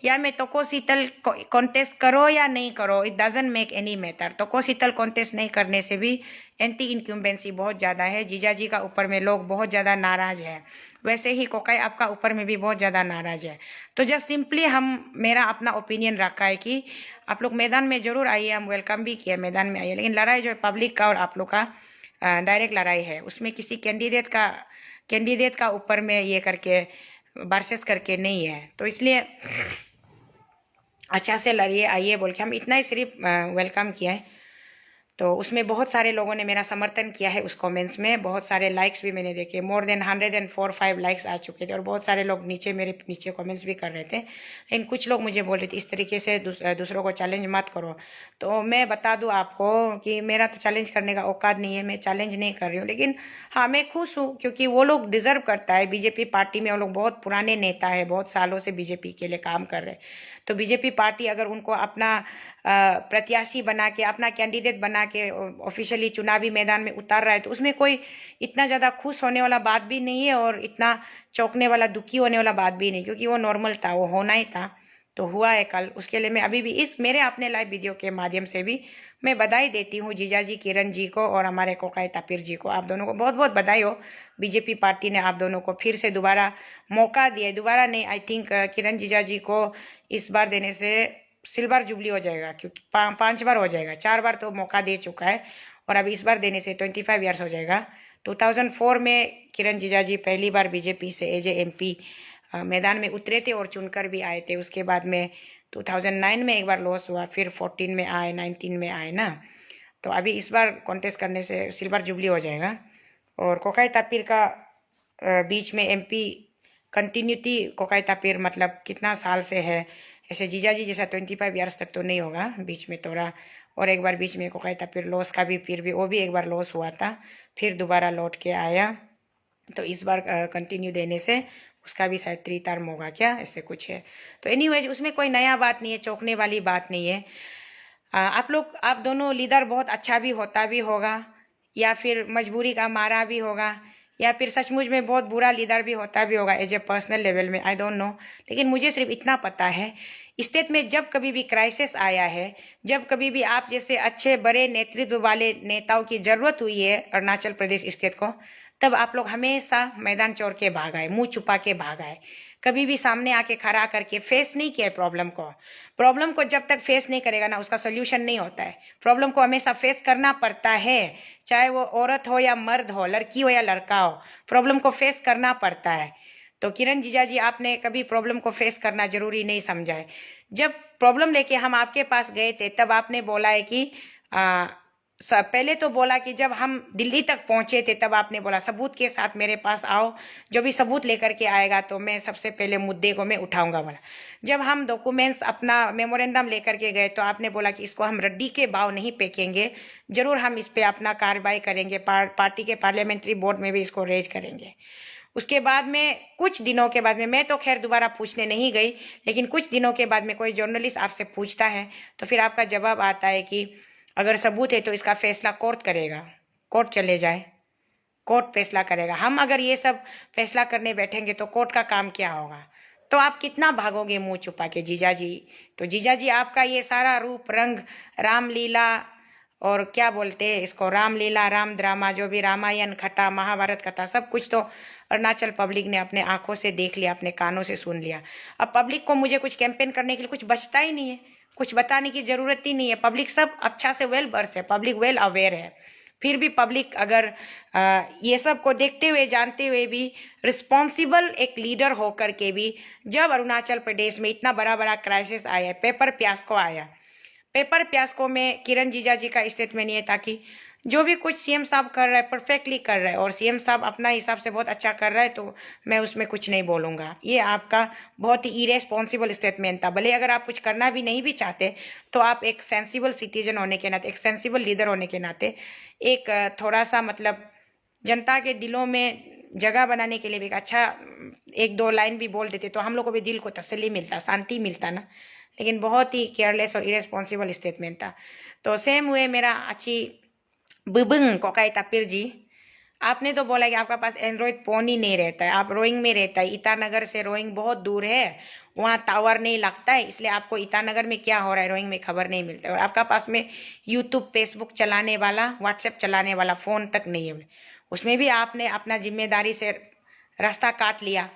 या मैं तोको शीतल कॉन्टेस्ट करो या नहीं करो, it doesn't make any matter. Toko Sheetal contest नहीं करने से भी एंटी इनक्यूम्बेंसी बहुत ज़्यादा है, जीजाजी का ऊपर में लोग बहुत ज़्यादा नाराज है, वैसे ही कोकाई आपका ऊपर में भी बहुत ज़्यादा नाराज है। तो जस्ट सिंपली हम मेरा अपना ओपिनियन रखा है कि आप लोग मैदान में जरूर आइए, हम वेलकम भी किए मैदान में आइए, लेकिन लड़ाई जो है पब्लिक का और आप लोग का डायरेक्ट लड़ाई है, उसमें किसी कैंडिडेट का ऊपर में ये करके वर्सेस करके नहीं है। तो इसलिए अच्छा से लड़िए, आइए बोल के हम इतना ही सिर्फ वेलकम किया है। तो उसमें बहुत सारे लोगों ने मेरा समर्थन किया है, उस कमेंट्स में बहुत सारे लाइक्स भी मैंने देखे, मोर देन 104-5 लाइक्स आ चुके थे, और बहुत सारे लोग मेरे नीचे कमेंट्स भी कर रहे थे। लेकिन कुछ लोग मुझे बोल रहे थे इस तरीके से दूसरों को चैलेंज मत करो। तो मैं बता दूं आपको कि मेरा तो चैलेंज करने का औकात नहीं है, मैं चैलेंज नहीं कर रही हूँ। लेकिन हाँ, मैं खुश हूँ क्योंकि वो लोग डिजर्व करता है। बीजेपी पार्टी में वो लोग बहुत पुराने नेता है, बहुत सालों से बीजेपी के लिए काम कर रहे हैं। तो बीजेपी पार्टी अगर उनको अपना प्रत्याशी बना के, अपना कैंडिडेट बना के ऑफिशियली चुनावी मैदान में उतार रहा है, तो उसमें कोई इतना ज़्यादा खुश होने वाला बात भी नहीं है और इतना चौंकने वाला, दुखी होने वाला बात भी नहीं, क्योंकि वो नॉर्मल था, वो होना ही था। तो हुआ है कल, उसके लिए मैं अभी भी इस मेरे अपने लाइव वीडियो के माध्यम से भी मैं बधाई देती हूँ जीजाजी किरण जी को और हमारे कोकाई तापिर जी को। आप दोनों को बहुत बहुत बधाई हो। बीजेपी पार्टी ने आप दोनों को फिर से दोबारा मौका दिया, दोबारा नहीं, आई थिंक किरण जीजाजी को इस बार देने से सिल्वर जुबली हो जाएगा, क्योंकि 5 बार हो जाएगा, 4 बार तो मौका दे चुका है और अब इस बार देने से 25 ईयर्स हो जाएगा। 2004 में किरण जीजाजी पहली बार बीजेपी से एज ए MP मैदान में उतरे थे और चुनकर भी आए थे। उसके बाद में 2009 में एक बार लॉस हुआ, फिर 14 में आए, 19 में आए ना। तो अभी इस बार कॉन्टेस्ट करने से सिल्वर जुबली हो जाएगा। और कोकाई तापिर का बीच में MP कंटिन्यूटी, कोकाई तापिर मतलब कितना साल से है, ऐसे जीजाजी जैसा 25 ईयर्स तक तो नहीं होगा, बीच में थोड़ा, और एक बार बीच में कोकाई तापिर लॉस का भी, फिर भी वो भी एक बार लॉस हुआ था, फिर दोबारा लौट के आया। तो इस बार कंटिन्यू देने से उसका भी शायद 3 टर्म होगा क्या, ऐसे कुछ है। तो एनीवेज उसमें कोई नया बात नहीं है, चौंकने वाली बात नहीं है। आप दोनों लीडर बहुत अच्छा भी होता भी होगा, या फिर मजबूरी का मारा भी होगा, या फिर सचमुच में बहुत बुरा लीडर भी होता भी होगा एज ए पर्सनल लेवल में, आई डोंट नो। लेकिन मुझे सिर्फ इतना पता है, स्टेट में जब कभी भी क्राइसिस आया है, जब कभी भी आप जैसे अच्छे बड़े नेतृत्व वाले नेताओं की जरूरत हुई है अरुणाचल प्रदेश स्टेट को, तब आप लोग हमेशा मैदान छोड़ के भाग आए, मुंह छुपा के भाग आए, कभी भी सामने आके खड़ा करके फेस नहीं किया प्रॉब्लम को जब तक फेस नहीं करेगा ना, उसका सोल्यूशन नहीं होता है। प्रॉब्लम को हमेशा फेस करना पड़ता है, चाहे वो औरत हो या मर्द हो, लड़की हो या लड़का हो, प्रॉब्लम को फेस करना पड़ता है। तो किरण जीजाजी, आपने कभी प्रॉब्लम को फेस करना जरूरी नहीं समझा है। जब प्रॉब्लम लेके हम आपके पास गए थे, तब आपने बोला है कि पहले तो बोला कि जब हम दिल्ली तक पहुंचे थे, तब आपने बोला सबूत के साथ मेरे पास आओ, जो भी सबूत लेकर के आएगा तो मैं सबसे पहले मुद्दे को मैं उठाऊंगा बोला। जब हम डॉक्यूमेंट्स अपना मेमोरेंडम लेकर के गए, तो आपने बोला कि इसको हम रड्डी के भाव नहीं फेंकेंगे, जरूर हम इस पे अपना कार्रवाई करेंगे, पार्टी के पार्लियामेंट्री बोर्ड में भी इसको रेज करेंगे। उसके बाद में कुछ दिनों के बाद में, मैं तो खैर दोबारा पूछने नहीं गई, लेकिन कुछ दिनों के बाद में कोई जर्नलिस्ट आपसे पूछता है, तो फिर आपका जवाब आता है कि अगर सबूत है तो इसका फैसला कोर्ट करेगा, कोर्ट चले जाए, कोर्ट फैसला करेगा। हम अगर ये सब फैसला करने बैठेंगे तो कोर्ट का काम क्या होगा? तो आप कितना भागोगे मुंह छुपा के जीजाजी? तो जीजाजी, आपका ये सारा रूप रंग, रामलीला और क्या बोलते हैं इसको, रामलीला, राम ड्रामा, जो भी रामायण कथा, महाभारत कथा, सब कुछ तो अरुणाचल पब्लिक ने अपने आंखों से देख लिया, अपने कानों से सुन लिया। अब पब्लिक को मुझे कुछ कैंपेन करने के लिए कुछ बचता ही नहीं है, कुछ बताने की जरूरत ही नहीं है। पब्लिक सब अच्छा से वेल बर्स है, पब्लिक वेल अवेयर है। फिर भी पब्लिक अगर ये सब को देखते हुए, जानते हुए भी, रिस्पॉन्सिबल एक लीडर होकर के भी, जब अरुणाचल प्रदेश में इतना बड़ा बड़ा क्राइसिस आया, पेपर फियास्को आया, पेपर फियास्को में किरण जीजाजी का स्टेटमेंट ये था कि जो भी कुछ CM साहब कर रहा है परफेक्टली कर रहा है, और CM साहब अपना हिसाब से बहुत अच्छा कर रहा है, तो मैं उसमें कुछ नहीं बोलूंगा। ये आपका बहुत ही इरेस्पॉन्सिबल स्टेटमेंट था। भले अगर आप कुछ करना भी नहीं भी चाहते, तो आप एक सेंसिबल सिटीजन होने के नाते, एक सेंसिबल लीडर होने के नाते, एक थोड़ा सा मतलब जनता के दिलों में जगह बनाने के लिए भी अच्छा 1-2 लाइन भी बोल देते, तो हम लोग को भी दिल को तसल्ली मिलता, शांति मिलता ना। लेकिन बहुत ही केयरलेस और इरेस्पॉन्सिबल स्टेटमेंट था। तो सेम हुए मेरा अच्छी बुबुंग कोकाई तापिर जी, आपने तो बोला कि आपका पास एंड्रॉयड फोन ही नहीं रहता है, आप रोइंग में रहता है, ईटानगर से रोइंग बहुत दूर है, वहाँ टावर नहीं लगता है, इसलिए आपको ईटानगर में क्या हो रहा है रोइंग में खबर नहीं मिलता है। और आपका पास में यूट्यूब फेसबुक चलाने वाला, व्हाट्सएप चलाने वाला फोन तक नहीं है। उसमें भी आपने अपना जिम्मेदारी से रास्ता काट लिया,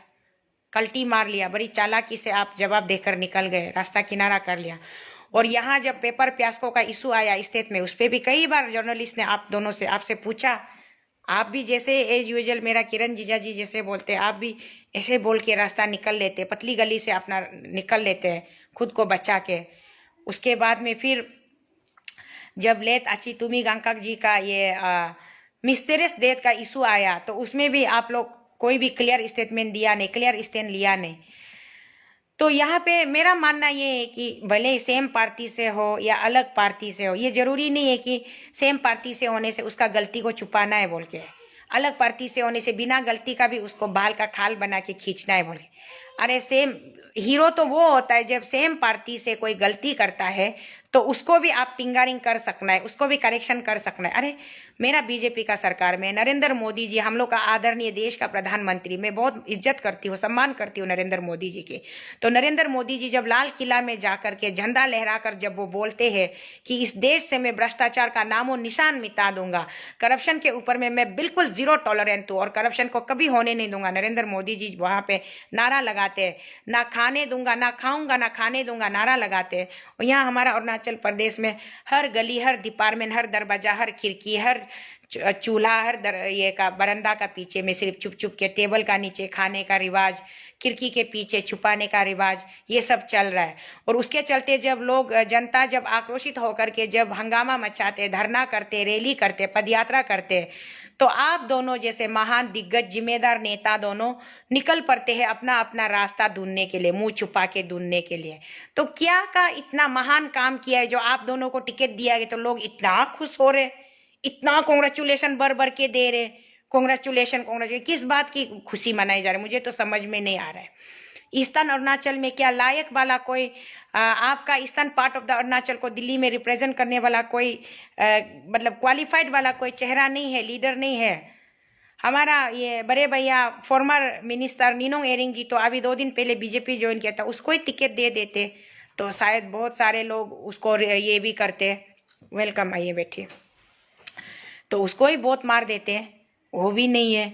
कल्टी मार लिया, बड़ी चालाकी से आप जवाब देकर निकल गए, रास्ता किनारा कर लिया। और यहाँ जब पेपर प्यास्को का इशू आया स्टेट में, उस पर भी कई बार जर्नलिस्ट ने आप दोनों से आपसे पूछा, आप भी जैसे एज यूजल मेरा किरण जीजा जी जैसे बोलते आप भी ऐसे बोल के रास्ता निकल लेते, पतली गली से अपना निकल लेते हैं खुद को बचा के। उसके बाद में फिर जब लेत अची तुमी गांकक जी का ये मिस्टेरियस डेथ का इशू आया, तो उसमें भी आप लोग कोई भी क्लियर स्टेटमेंट दिया नहीं, क्लियर स्टैंड लिया नहीं। तो यहाँ पे मेरा मानना ये है कि भले ही सेम पार्टी से हो या अलग पार्टी से हो, ये जरूरी नहीं है कि सेम पार्टी से होने से उसका गलती को छुपाना है बोल के, अलग पार्टी से होने से बिना गलती का भी उसको बाल का खाल बना के खींचना है बोल के। अरे सेम हीरो तो वो होता है जब सेम पार्टी से कोई गलती करता है तो उसको भी आप फिंगरिंग कर सकना है, उसको भी करेक्शन कर सकना है। अरे मेरा बीजेपी का सरकार में नरेंद्र मोदी जी, हम लोग का आदरणीय देश का प्रधानमंत्री, मैं बहुत इज्जत करती हूँ, सम्मान करती हूँ नरेंद्र मोदी जी की। तो नरेंद्र मोदी जी जब लाल किला में जाकर के झंडा लहराकर जब वो बोलते हैं कि इस देश से मैं भ्रष्टाचार का नामो निशान मिटा दूंगा, करप्शन के ऊपर में मैं बिल्कुल जीरो टॉलरेंट हूँ और करप्शन को कभी होने नहीं दूंगा, नरेंद्र मोदी जी वहां पे नारा लगाते हैं, ना खाने दूंगा, ना खाऊंगा, ना खाने दूंगा, नारा लगाते हैं। और यहाँ हमारा अरुणाचल प्रदेश में हर गली, हर डिपार्टमेंट, हर दरवाजा, हर खिड़की, हर चूल्हा, हर ये का बरंदा का पीछे में सिर्फ चुप चुप के टेबल का नीचे खाने का रिवाज, खिड़की के पीछे छुपाने का रिवाज, ये सब चल रहा है। और उसके चलते जब लोग, जनता जब आक्रोशित होकर के जब हंगामा मचाते, धरना करते, रैली करते, पदयात्रा करते, तो आप दोनों जैसे महान दिग्गज जिम्मेदार नेता दोनों निकल पड़ते हैं अपना अपना रास्ता ढूंढने के लिए, मुंह छुपा के ढूंढने के लिए। तो क्या का इतना महान काम किया है जो आप दोनों को टिकट दिया गया तो लोग इतना खुश हो रहे, इतना कॉन्ग्रेचुलेशन भर भर के दे रहे, कॉन्ग्रेचुलेशन कॉन्ग्रेचुलेशन, किस बात की खुशी मनाई जा रही है मुझे तो समझ में नहीं आ रहा है। ईस्टर्न अरुणाचल में क्या लायक वाला कोई आपका eastern part of the Arunachal को दिल्ली में रिप्रेजेंट करने वाला कोई मतलब क्वालिफाइड वाला कोई चेहरा नहीं है, लीडर नहीं है। हमारा ये बड़े भैया फॉर्मर मिनिस्टर निनोंग एरिंग जी तो अभी 2 दिन पहले बीजेपी ज्वाइन किया था, उसको ही टिकट दे देते तो शायद बहुत सारे लोग उसको ये भी करते, वेलकम, आइए बैठिए, तो उसको ही बहुत मार देते हैं, वो भी नहीं है।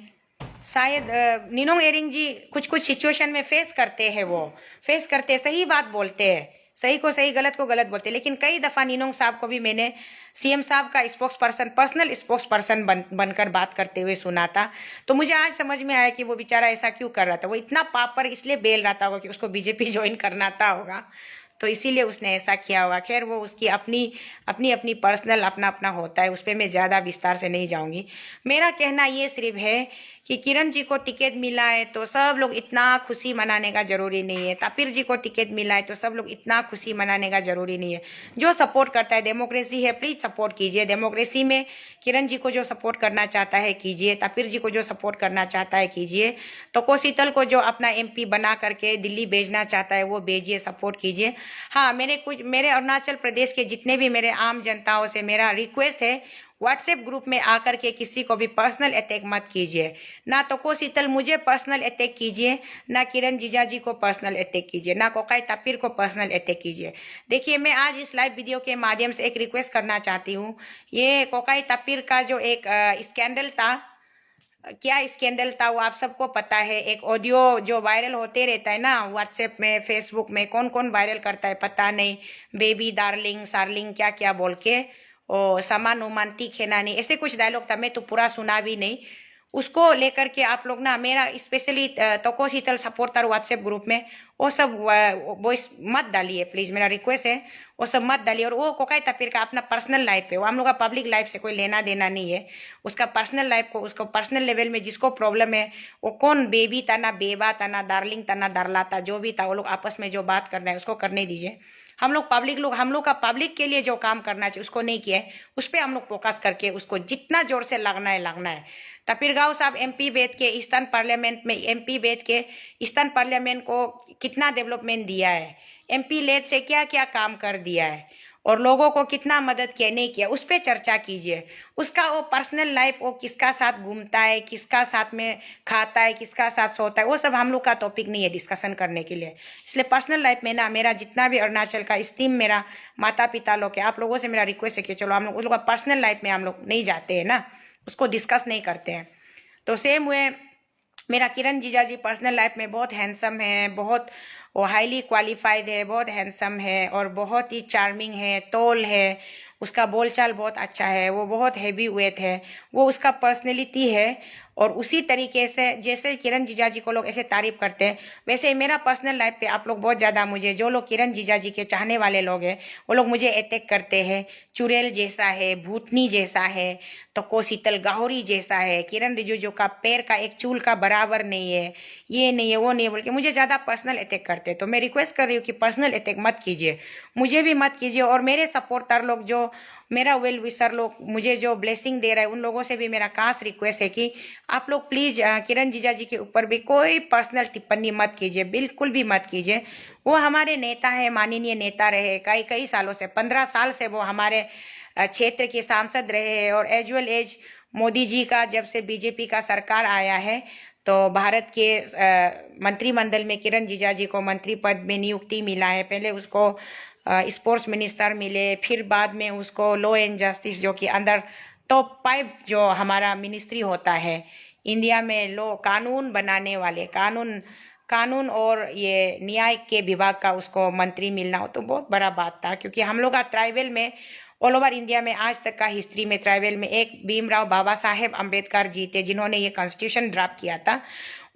शायद निनोंग एरिंग जी कुछ कुछ सिचुएशन में फेस करते हैं, वो फेस करते, सही बात बोलते हैं, सही को सही, गलत को गलत बोलते हैं। लेकिन कई दफा निनोंग साहब को भी मैंने सीएम साहब का spokes person, personal spokes person बनकर बात करते हुए सुना था। तो मुझे आज समझ में आया कि वो बेचारा ऐसा क्यों कर रहा था, वो इतना पापर इसलिए बेल रहा था कि उसको बीजेपी ज्वाइन करना था होगा, तो इसीलिए उसने ऐसा किया होगा। खैर वो उसकी अपनी अपनी पर्सनल अपना अपना होता है, उस पर मैं ज़्यादा विस्तार से नहीं जाऊंगी। मेरा कहना ये सिर्फ है कि किरण जी को टिकट मिला है तो सब लोग इतना खुशी मनाने का जरूरी नहीं है, तापिर जी को टिकट मिला है तो सब लोग इतना खुशी मनाने का जरूरी नहीं है। जो सपोर्ट करता है, डेमोक्रेसी है, प्लीज सपोर्ट कीजिए। डेमोक्रेसी में किरण जी को जो सपोर्ट करना चाहता है कीजिए, तापिर जी को जो सपोर्ट करना चाहता है कीजिए, तो कोशीतल को जो अपना एमपी बना करके दिल्ली भेजना चाहता है वो भेजिए, सपोर्ट कीजिए। हाँ, मेरे अरुणाचल प्रदेश के जितने भी मेरे आम जनताओं से मेरा रिक्वेस्ट है, व्हाट्सएप ग्रुप में आकर के किसी को भी पर्सनल अटैक मत कीजिए, ना तो कोशीतल मुझे पर्सनल अटैक कीजिए, ना किरण जीजाजी को पर्सनल अटैक कीजिए, ना कोकाई तापिर को पर्सनल अटैक कीजिए। देखिए, मैं आज इस लाइव वीडियो के माध्यम से एक रिक्वेस्ट करना चाहती हूँ। ये कोकाई तापिर का जो एक स्कैंडल था, क्या स्कैंडल था वो आप सबको पता है। एक ऑडियो जो वायरल होते रहता है ना व्हाट्सएप में, फेसबुक में, कौन कौन वायरल करता है पता नहीं, बेबी डार्लिंग सार्लिंग क्या क्या बोल के, ओ सामान उमान तीखे नानी, ऐसे कुछ डायलॉग था, मैं तो पूरा सुना भी नहीं। उसको लेकर के आप लोग ना, मेरा स्पेशली तोको शीतल सपोर्टर व्हाट्सएप ग्रुप में वो सब वॉइस मत डालिए प्लीज, मेरा रिक्वेस्ट है, वो सब मत डालिए। और वो कोकाई तापिर का अपना पर्सनल लाइफ है, वो हम लोग का पब्लिक लाइफ से कोई लेना देना नहीं है। उसका पर्सनल लाइफ को, उसको पर्सनल लेवल में जिसको प्रॉब्लम है, वो कौन बेबी था ना बेबा था ना डार्लिंग था ना दारला था, जो भी था, वो लोग आपस में जो बात करना है उसको करने दीजिए। हम लोग हम लोग का पब्लिक के लिए जो काम करना चाहिए उसको नहीं किया है, उस पर हम लोग फोकस करके उसको जितना जोर से लगना है लगना है। तपिरगांव साहब एमपी बैठ के ईस्टर्न पार्लियामेंट में, एमपी बैठ के ईस्टर्न पार्लियामेंट को कितना डेवलपमेंट दिया है, एमपी लेड से क्या क्या काम कर दिया है। और लोगों को कितना मदद किया नहीं किया, उस पर चर्चा कीजिए। उसका वो पर्सनल लाइफ, वो किसका साथ घूमता है, किसका साथ में खाता है, किसका साथ सोता है, वो सब हम लोग का टॉपिक नहीं है डिस्कशन करने के लिए। इसलिए पर्सनल लाइफ में ना, मेरा जितना भी अरुणाचल का स्टीम मेरा माता पिता लोग है, आप लोगों से मेरा रिक्वेस्ट है कि चलो हम लोग उन लोग का पर्सनल लाइफ में हम लोग नहीं जाते हैं ना, उसको डिस्कस नहीं करते हैं। तो सेम वे मेरा किरण जीजा जी पर्सनल लाइफ में बहुत हैंडसम है, बहुत वो हाईली क्वालिफाइड है, बहुत हैंडसम है और बहुत ही चार्मिंग है, टॉल है, उसका बोलचाल बहुत अच्छा है, वो बहुत हैवी वेट है, वो उसका पर्सनैलिटी है। और उसी तरीके से जैसे किरण जीजा जी को लोग ऐसे तारीफ करते हैं, वैसे मेरा पर्सनल लाइफ पे आप लोग बहुत ज़्यादा मुझे, जो लोग किरण जीजा जी के चाहने वाले लोग हैं, वो लोग मुझे अटैक करते हैं। चुड़ैल जैसा है, भूतनी जैसा है, तो को शीतल गाहौरी जैसा है, किरण रिजिजू का पैर का एक चूल का बराबर नहीं है, ये नहीं है, वो नहीं है, बोल के मुझे ज़्यादा पर्सनल अटैक करते हैं। तो मैं रिक्वेस्ट कर रही हूँ कि पर्सनल अटैक मत कीजिए, मुझे भी मत कीजिए। और मेरे सपोर्टर लोग, जो मेरा वेल विशर लोग, मुझे जो ब्लेसिंग दे रहे हैं, उन लोगों से भी मेरा खास रिक्वेस्ट है कि आप लोग प्लीज किरण जीजा जी के ऊपर भी कोई पर्सनल टिप्पणी मत कीजिए, बिल्कुल भी मत कीजिए। वो हमारे नेता है, माननीय नेता रहे कई कई सालों से, 15 साल से वो हमारे क्षेत्र के सांसद रहे हैं। और as well as Modi ji का जब से बीजेपी का सरकार आया है, तो भारत के मंत्रिमंडल में किरण जीजा जी को मंत्री पद में नियुक्ति मिला है। पहले उसको स्पोर्ट्स मिनिस्टर मिले, फिर बाद में उसको लॉ एंड जस्टिस, जो कि अंदर टॉप 5 जो हमारा मिनिस्ट्री होता है इंडिया में, लॉ कानून बनाने वाले, कानून और ये न्याय के विभाग का उसको मंत्री मिलना हो तो बहुत बड़ा बात था। क्योंकि हम लोग का ट्राइबल में ऑल ओवर इंडिया में आज तक का हिस्ट्री में ट्राइबल में एक भीमराव बाबा साहेब अम्बेडकर जी थे, जिन्होंने ये कॉन्स्टिट्यूशन ड्राफ्ट किया था,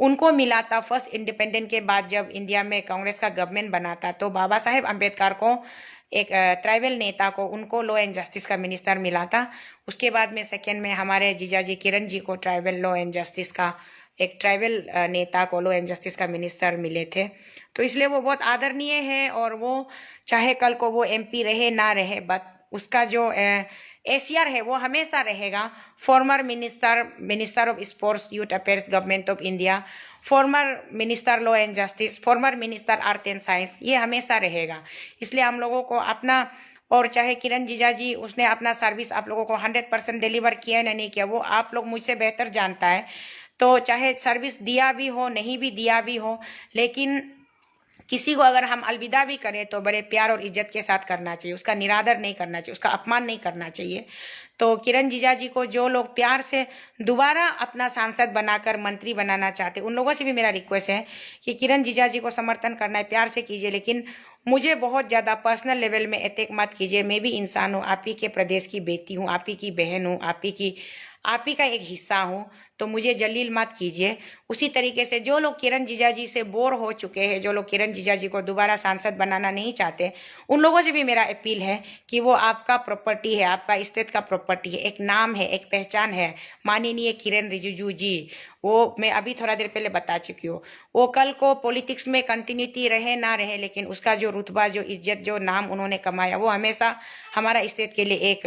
उनको मिला था। फर्स्ट इंडिपेंडेंट के बाद जब इंडिया में कांग्रेस का गवर्नमेंट बना था, तो बाबा साहेब अम्बेडकर को, एक ट्राइबल नेता को, उनको लॉ एंड जस्टिस का मिनिस्टर मिला था। उसके बाद में सेकेंड में हमारे जीजा जी किरण जी को ट्राइबल लॉ एंड जस्टिस का, एक ट्राइबल नेता को लॉ एंड जस्टिस का मिनिस्टर मिले थे। तो इसलिए वो बहुत आदरणीय है, और वो चाहे कल को वो एमपी रहे ना रहे, बट उसका जो एसीआर है वो हमेशा रहेगा। Former minister of sports youth affairs government of India, former minister law and justice, former minister art and science, ये हमेशा रहेगा। इसलिए हम लोगों को अपना, और चाहे किरण जीजा जी उसने अपना सर्विस आप लोगों को 100% डिलीवर किया या नहीं किया, वो आप लोग मुझसे बेहतर जानता है। तो चाहे सर्विस दिया भी हो, नहीं भी दिया भी हो, लेकिन किसी को अगर हम अलविदा भी करें तो बड़े प्यार और इज्जत के साथ करना चाहिए, उसका निरादर नहीं करना चाहिए, उसका अपमान नहीं करना चाहिए। तो किरण जीजा जी को जो लोग प्यार से दोबारा अपना सांसद बनाकर मंत्री बनाना चाहते, उन लोगों से भी मेरा रिक्वेस्ट है कि किरण जीजा जी को समर्थन करना है, प्यार से कीजिए, लेकिन मुझे बहुत ज़्यादा पर्सनल लेवल में अटैक मत कीजिए। मैं भी इंसान हूँ, आप ही के प्रदेश की बेटी हूँ, आप ही की बहन हूँ, आप ही का एक हिस्सा हूँ, तो मुझे जलील मत कीजिए। उसी तरीके से जो लोग किरण जीजा जी से बोर हो चुके हैं, जो लोग किरण जीजा जी को दोबारा सांसद बनाना नहीं चाहते, उन लोगों से भी मेरा अपील है कि वो आपका प्रॉपर्टी है, आपका स्टेट का प्रॉपर्टी है, एक नाम है, एक पहचान है, माननीय किरण रिजिजू जी। वो मैं अभी थोड़ा देर पहले बता चुकी हूँ। वो कल को पॉलिटिक्स में कंटिन्यूटी रहे ना रहे, लेकिन उसका जो रुतबा, जो इज्जत, जो नाम उन्होंने कमाया, वो हमेशा हमारा स्टेट के लिए एक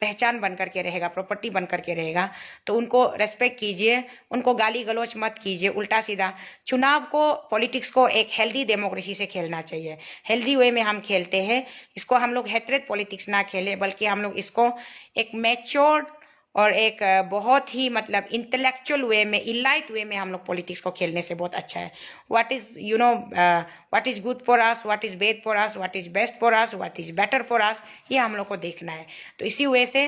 पहचान बन करके रहेगा, प्रॉपर्टी बन करके रहेगा। तो उनको रेस्पेक्ट कीजिए, उनको गाली गलौज मत कीजिए उल्टा सीधा। चुनाव को, पॉलिटिक्स को एक हेल्दी डेमोक्रेसी से खेलना चाहिए, हेल्दी वे में हम खेलते हैं इसको। हम लोग हेट्रेड पॉलिटिक्स ना खेलें, बल्कि हम लोग इसको एक मैच्योर्ड और एक बहुत ही मतलब इंटेलेक्चुअल वे में, इलाइट वे में हम लोग पॉलिटिक्स को खेलने से बहुत अच्छा है। What is what is good for us, what is bad for us, what is best for us, what is better for us, ये हम लोग को देखना है। तो इसी वे से,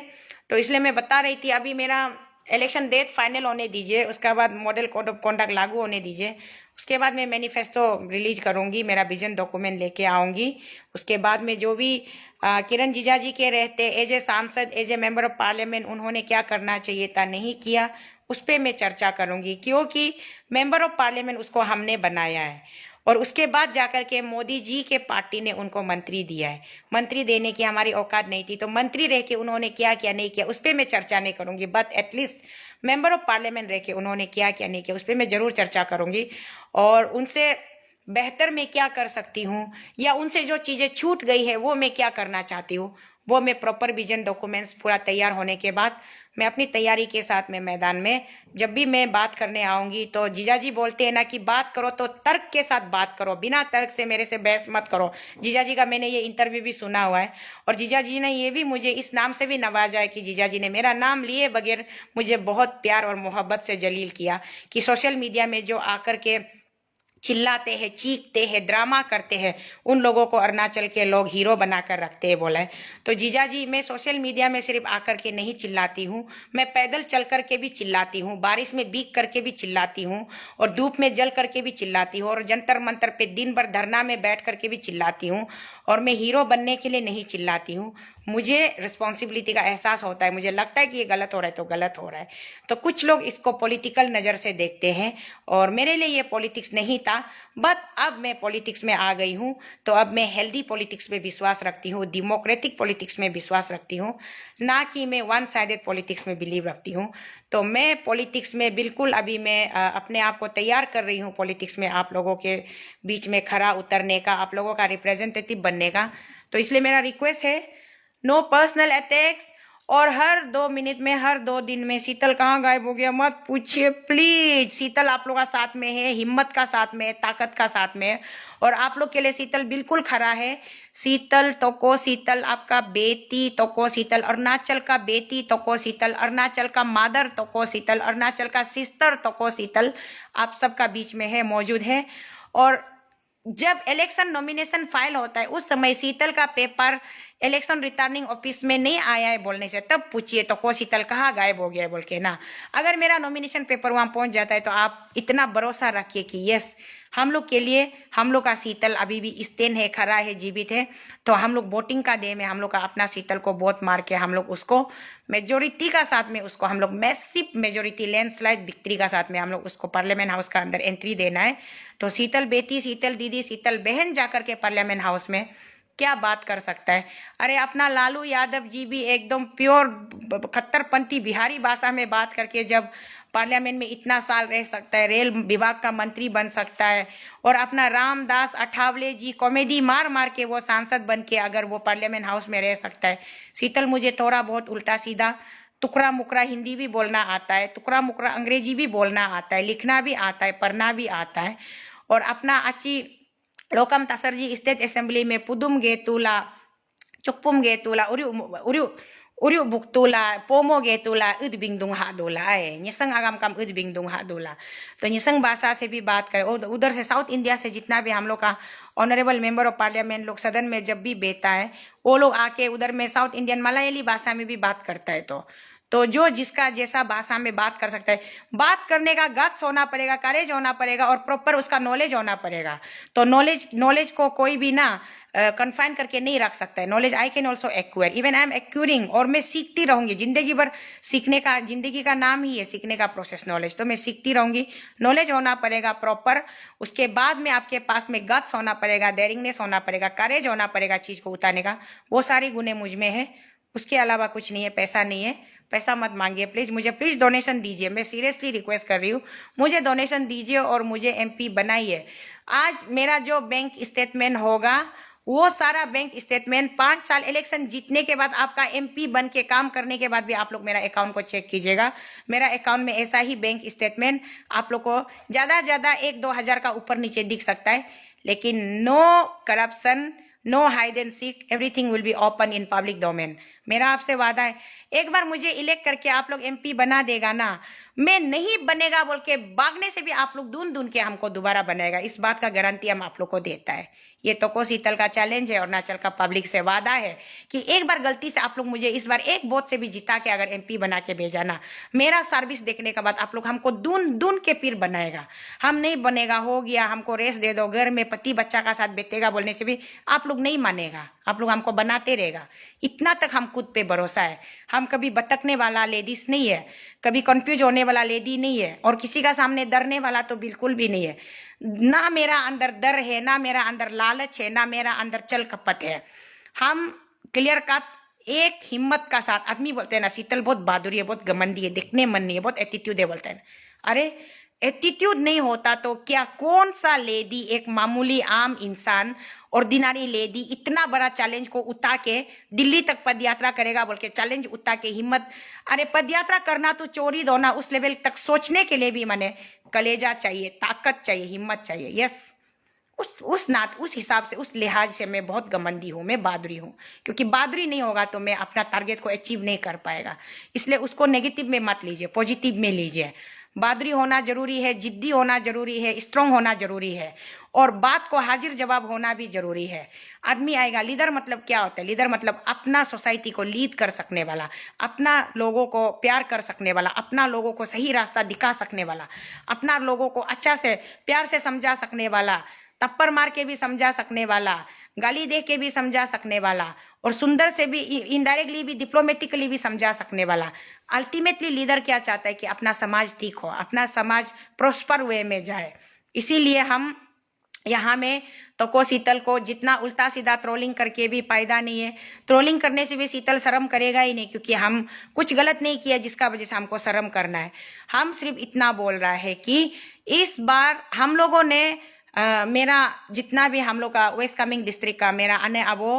तो इसलिए मैं बता रही थी, अभी मेरा इलेक्शन डेट फाइनल होने दीजिए, उसके बाद मॉडल कोड ऑफ कॉन्डक्ट लागू होने दीजिए, उसके बाद मैं मैनिफेस्टो रिलीज करूंगी, मेरा विजन डॉक्यूमेंट लेके आऊंगी। उसके बाद में जो भी किरण जीजा जी के रहते एज ए सांसद, as a member of parliament, उन्होंने क्या करना चाहिए था, नहीं किया, उस पर मैं चर्चा करूंगी। क्योंकि मेंबर ऑफ पार्लियामेंट उसको हमने बनाया है, और उसके बाद जाकर के मोदी जी के पार्टी ने उनको मंत्री दिया है। मंत्री देने की हमारी औकात नहीं थी, तो मंत्री रह के उन्होंने क्या किया नहीं किया उस पर मैं चर्चा नहीं करूंगी, but at least member of parliament रह के उन्होंने क्या किया नहीं किया उस पर मैं जरूर चर्चा करूंगी। और उनसे बेहतर मैं क्या कर सकती हूँ, या उनसे जो चीज़ें छूट गई है वो मैं क्या करना चाहती हूँ, वो मैं प्रॉपर विजन डॉक्यूमेंट्स पूरा तैयार होने के बाद मैं अपनी तैयारी के साथ में मैदान में जब भी मैं बात करने आऊंगी, तो जीजा जी बोलते हैं ना कि बात करो तो तर्क के साथ बात करो, बिना तर्क से मेरे से बहस मत करो। जीजा जी का मैंने ये इंटरव्यू भी सुना हुआ है, और जीजा जी ने ये भी मुझे इस नाम से भी नवाजा है कि जीजा जी ने मेरा नाम लिए बगैर मुझे बहुत प्यार और मोहब्बत से जलील किया, कि सोशल मीडिया में जो आकर के चिल्लाते हैं, चीखते हैं, ड्रामा करते हैं, उन लोगों को अरुणाचल के लोग हीरो बनाकर रखते हैं बोला है। तो जीजा जी, मैं सोशल मीडिया में सिर्फ आकर के नहीं चिल्लाती हूँ, मैं पैदल चल करके भी चिल्लाती हूँ, बारिश में भीग करके भी चिल्लाती हूँ, और धूप में जल करके भी चिल्लाती हूँ, और जंतर मंतर पे दिन भर धरना में बैठ करके भी चिल्लाती हूँ। और मैं हीरो बनने के लिए नहीं चिल्लाती हूँ, मुझे रिस्पॉन्सिबिलिटी का एहसास होता है, मुझे लगता है कि ये गलत हो रहा है तो गलत हो रहा है। तो कुछ लोग इसको पॉलिटिकल नज़र से देखते हैं, और मेरे लिए ये पॉलिटिक्स नहीं था, बट अब मैं पॉलिटिक्स में आ गई हूँ, तो अब मैं हेल्दी पॉलिटिक्स में विश्वास रखती हूँ, डेमोक्रेटिक पॉलिटिक्स में विश्वास रखती हूँ, ना कि मैं वन साइडेड पॉलिटिक्स में बिलीव रखती हूँ। तो मैं पॉलिटिक्स में बिल्कुल अभी मैं अपने आप को तैयार कर रही हूँ पॉलिटिक्स में आप लोगों के बीच में खरा उतरने का, आप लोगों का रिप्रेजेंटेटिव बनने का। तो इसलिए मेरा रिक्वेस्ट है, नो पर्सनल अटैक्स, और हर 2 मिनट में, हर 2 दिन में शीतल कहाँ गायब हो गया मत पूछिए प्लीज। शीतल आप लोग का साथ में है, हिम्मत का साथ में है, ताकत का साथ में है, और आप लोग के लिए शीतल बिल्कुल खरा है। शीतल तोको शीतल आपका बेटी तोको शीतल, अरुणाचल का बेटी तोको शीतल, अरुणाचल का मादर तोको शीतल, अरुणाचल का सिस्टर तोको शीतल आप सबका बीच में है, मौजूद है। और जब इलेक्शन नॉमिनेशन फाइल होता है उस समय शीतल का पेपर इलेक्शन रिटर्निंग ऑफिस में नहीं आया है बोलने से तब पूछिए तो को शीतल कहाँ गायब हो गया है बोल के ना। अगर मेरा नॉमिनेशन पेपर वहां पहुंच जाता है तो आप इतना भरोसा रखिए कि यस, हम लोग के लिए हम लोग का शीतल अभी भी स्टेन है, खरा है, जीवित है। तो हम लोग वोटिंग का डे में हम लोग का अपना शीतल को वोट मार के हम लोग उसको मेजोरिटी का साथ में उसको हम लोग मैसिव मेजोरिटी लैंडस्लाइड विक्ट्री का साथ में हम लोग उसको पार्लियामेंट हाउस का अंदर एंट्री देना है। तो शीतल बेटी, शीतल दीदी, शीतल बहन जाकर के पार्लियामेंट हाउस में क्या बात कर सकता है। अरे अपना लालू यादव जी भी एकदम प्योर खत्तरपंथी बिहारी भाषा में बात करके जब पार्लियामेंट में इतना साल रह सकता है, रेल विभाग का मंत्री बन सकता है, और अपना रामदास अठावले जी कॉमेडी मार मार के वो सांसद बन के अगर वो पार्लियामेंट हाउस में रह सकता है। शीतल मुझे थोड़ा बहुत उल्टा सीधा टुकड़ा मुकरा हिंदी भी बोलना आता है, टुकड़ा मुकरा अंग्रेजी भी बोलना आता है, लिखना भी आता है, पढ़ना भी आता है। और अपना अच्छी लोकम तसरजी स्टेट असेंबली में पुदुम गेतुला, चुकपुम गेतुला, उरु उरु उरु बुकतुला, पोमो गेतुला, उद बिंगदुंग हादुला है, निसंग आगम कम उद बिंगदुंग हादुला। तो निसंग भाषा से भी बात करें, और उधर से साउथ इंडिया से जितना भी हम लोग का ऑनरेबल मेंबर ऑफ पार्लियामेंट लोग सदन में जब भी बैठता है, वो लोग आके उधर में साउथ इंडियन मलयाली भाषा में भी बात करता है। तो जो जिसका जैसा भाषा में बात कर सकता है, बात करने का गट्स होना पड़ेगा, करेज होना पड़ेगा, और प्रॉपर उसका नॉलेज होना पड़ेगा। तो नॉलेज को कोई भी ना कन्फाइन करके नहीं रख सकता है। Knowledge I can also acquire, even I am occurring, और मैं सीखती रहूंगी जिंदगी भर। सीखने का, जिंदगी का नाम ही है सीखने का प्रोसेस, नॉलेज। तो मैं सीखती रहूंगी, नॉलेज होना पड़ेगा प्रॉपर। उसके बाद में आपके पास में गट्स होना पड़ेगा, डेयरिंगनेस होना पड़ेगा, करेज होना पड़ेगा चीज को उतारने का। वो सारी गुणे मुझ में है, उसके अलावा कुछ नहीं है। पैसा नहीं है, पैसा मत मांगिए प्लीज, मुझे प्लीज डोनेशन दीजिए, मैं सीरियसली रिक्वेस्ट कर रही हूँ, मुझे डोनेशन दीजिए और मुझे एमपी बनाइए। आज मेरा जो बैंक स्टेटमेंट होगा वो सारा बैंक स्टेटमेंट 5 साल इलेक्शन जीतने के बाद आपका एमपी बन के काम करने के बाद भी आप लोग मेरा अकाउंट को चेक कीजिएगा। मेरा अकाउंट में ऐसा ही बैंक स्टेटमेंट आप लोग को ज्यादा 1-2 हजार का ऊपर नीचे दिख सकता है, लेकिन no corruption, no hide and seek, everything will be open in public domain. मेरा आपसे वादा है, एक बार मुझे इलेक्ट करके आप लोग एमपी बना देगा ना, मैं नहीं बनेगा बोल के भागने से भी आप लोग ढूंढ के हमको दोबारा बनाएगा, इस बात का गारंटी हम आप लोग को देता है। ये तो को शीतल का चैलेंज है, अरुणाचल का पब्लिक से वादा है कि एक बार गलती से आप लोग मुझे इस बार एक वोट से भी जिता के अगर एमपी बना के भेजा ना, मेरा सर्विस देखने के बाद आप लोग हमको ढूंढ के फिर बनाएगा। हम नहीं बनेगा, हो गया हमको रेस दे दो, घर में पति बच्चा का साथ बीतेगा बोलने से भी आप लोग नहीं मानेगा, आप लोग हमको बनाते रहेगा। इतना तक हम खुद पे भरोसा है। हम कभी भटकने वाला लेडीज नहीं है, कभी कंफ्यूज होने वाला लेडी नहीं है, और किसी का सामने डरने वाला तो बिल्कुल भी नहीं है। ना मेरा अंदर डर है, ना मेरा अंदर लालच है, ना मेरा अंदर चल कपट है। हम क्लियर कट एक हिम्मत का साथ, आदमी बोलते हैं ना शीतल बहुत बहादुरी है, बहुत घमंडी है, दिखने मन नहीं है, बहुत एटीट्यूड है बोलते हैं। अरे एटीट्यूड नहीं होता तो क्या कौन सा लेडी, एक मामूली आम इंसान, ऑर्डिनरी लेडी इतना बड़ा चैलेंज को उठा के दिल्ली तक पदयात्रा करेगा बोल के चैलेंज उठा के हिम्मत। अरे पदयात्रा करना तो चोरी दो ना, उस लेवल तक सोचने के लिए भी माने कलेजा चाहिए, ताकत चाहिए, हिम्मत चाहिए। यस, उस हिसाब से, उस लिहाज से मैं बहुत घमंडी हूँ, मैं बहादुरी हूँ, क्योंकि बहादुरी नहीं होगा तो मैं अपना टारगेट को अचीव नहीं कर पाएगा। इसलिए उसको नेगेटिव में मत लीजिए, पॉजिटिव में लीजिए। बहादुरी होना जरूरी है, जिद्दी होना जरूरी है, स्ट्रांग होना जरूरी है, और बात को हाजिर जवाब होना भी जरूरी है। आदमी आएगा। लीडर मतलब क्या होता है? लीडर मतलब अपना सोसाइटी को लीड कर सकने वाला, अपना लोगों को प्यार कर सकने वाला, अपना लोगों को सही रास्ता दिखा सकने वाला, अपना लोगों को अच्छा से प्यार से समझा सकने वाला, थप्पड़ मार के भी समझा सकने वाला, गाली दे के भी समझा सकने वाला, और सुंदर से भी, इनडायरेक्टली भी, डिप्लोमेटिकली भी समझा सकने वाला। अल्टीमेटली लीडर क्या चाहता है कि अपना समाज ठीक हो, अपना समाज प्रोस्पर वे में जाए। इसीलिए हम यहाँ में तो शीतल को जितना उल्टा सीधा ट्रोलिंग करके भी फायदा नहीं है। ट्रोलिंग करने से भी शीतल शर्म करेगा ही नहीं, क्योंकि हम कुछ गलत नहीं किया जिसका वजह से हमको शर्म करना है। हम सिर्फ इतना बोल रहा है कि इस बार हम लोगों ने मेरा जितना भी हम लोग का वेस्ट कामेंग डिस्ट्रिक्ट का मेरा अन्य अबो,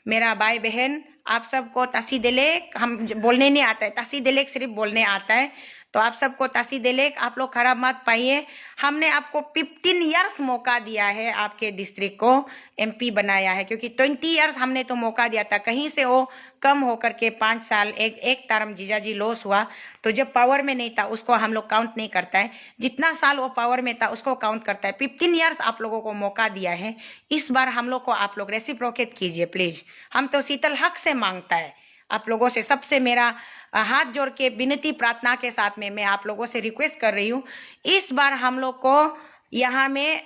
मेरा भाई बहन, आप सबको तासी दिलेक, हम बोलने नहीं आता है, तासी दिलेक सिर्फ बोलने आता है, तो आप सबको तासी दिलेक। आप लोग खराब मत पाइए। हमने आपको 15 इयर्स मौका दिया है, आपके डिस्ट्रिक्ट को एमपी बनाया है, क्योंकि 20 इयर्स हमने तो मौका दिया था, कहीं से वो कम होकर के 5 साल एक टर्म जीजाजी लॉस हुआ, तो जब पावर में नहीं था उसको हम लोग काउंट नहीं करता है, जितना साल वो पावर में था उसको काउंट करता है। 15 इयर्स आप लोगों को मौका दिया है, इस बार हम लोग को आप लोग रेसिप्रोकेट कीजिए प्लीज। हम तो शीतल हक से मांगता है आप लोगों से, सबसे मेरा हाथ जोड़ के विनती प्रार्थना के साथ में मैं आप लोगों से रिक्वेस्ट कर रही हूँ, इस बार हम लोग को यहाँ में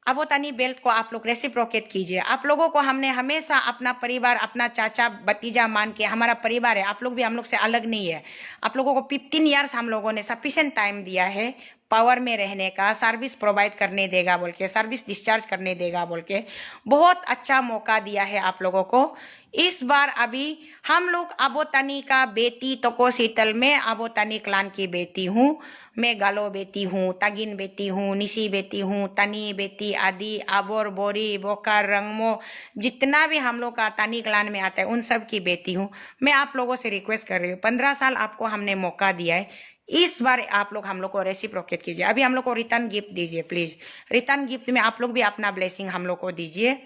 अबोतानी बेल्ट को आप लोग रेसिप्रोकेट कीजिए। आप लोगों को हमने हमेशा अपना परिवार, अपना चाचा भतीजा मान के, हमारा परिवार है, आप लोग भी हम लोग से अलग नहीं है। आप लोगों को 15 इयर्स हम लोगों ने सफिशिएंट टाइम दिया है पावर में रहने का, सर्विस प्रोवाइड करने देगा बोल के, सर्विस डिस्चार्ज करने देगा बोल के, बहुत अच्छा मौका दिया है आप लोगों को। इस बार अभी हम लोग अबोतानी का बेटी तको शीतल में अबोतानी क्लान की बेटी हूँ, मैं गालो बेटी हूँ, तगिन बेटी हूँ, निशी बेटी हूँ, तनी बेटी, आदि, आबोर, बोरी, बोकर, रंगमो, जितना भी हम लोग का तानी क्लान में आता है उन सब की बेटी हूँ। मैं आप लोगों से रिक्वेस्ट कर रही हूँ, 15 साल आपको हमने मौका दिया है, इस बार आप लोग हम लोग को रेसिप्रोकेट कीजिए। अभी हम लोग को रिटर्न गिफ्ट दीजिए प्लीज। रिटर्न गिफ्ट में आप लोग भी अपना ब्लेसिंग हम लोग को दीजिए,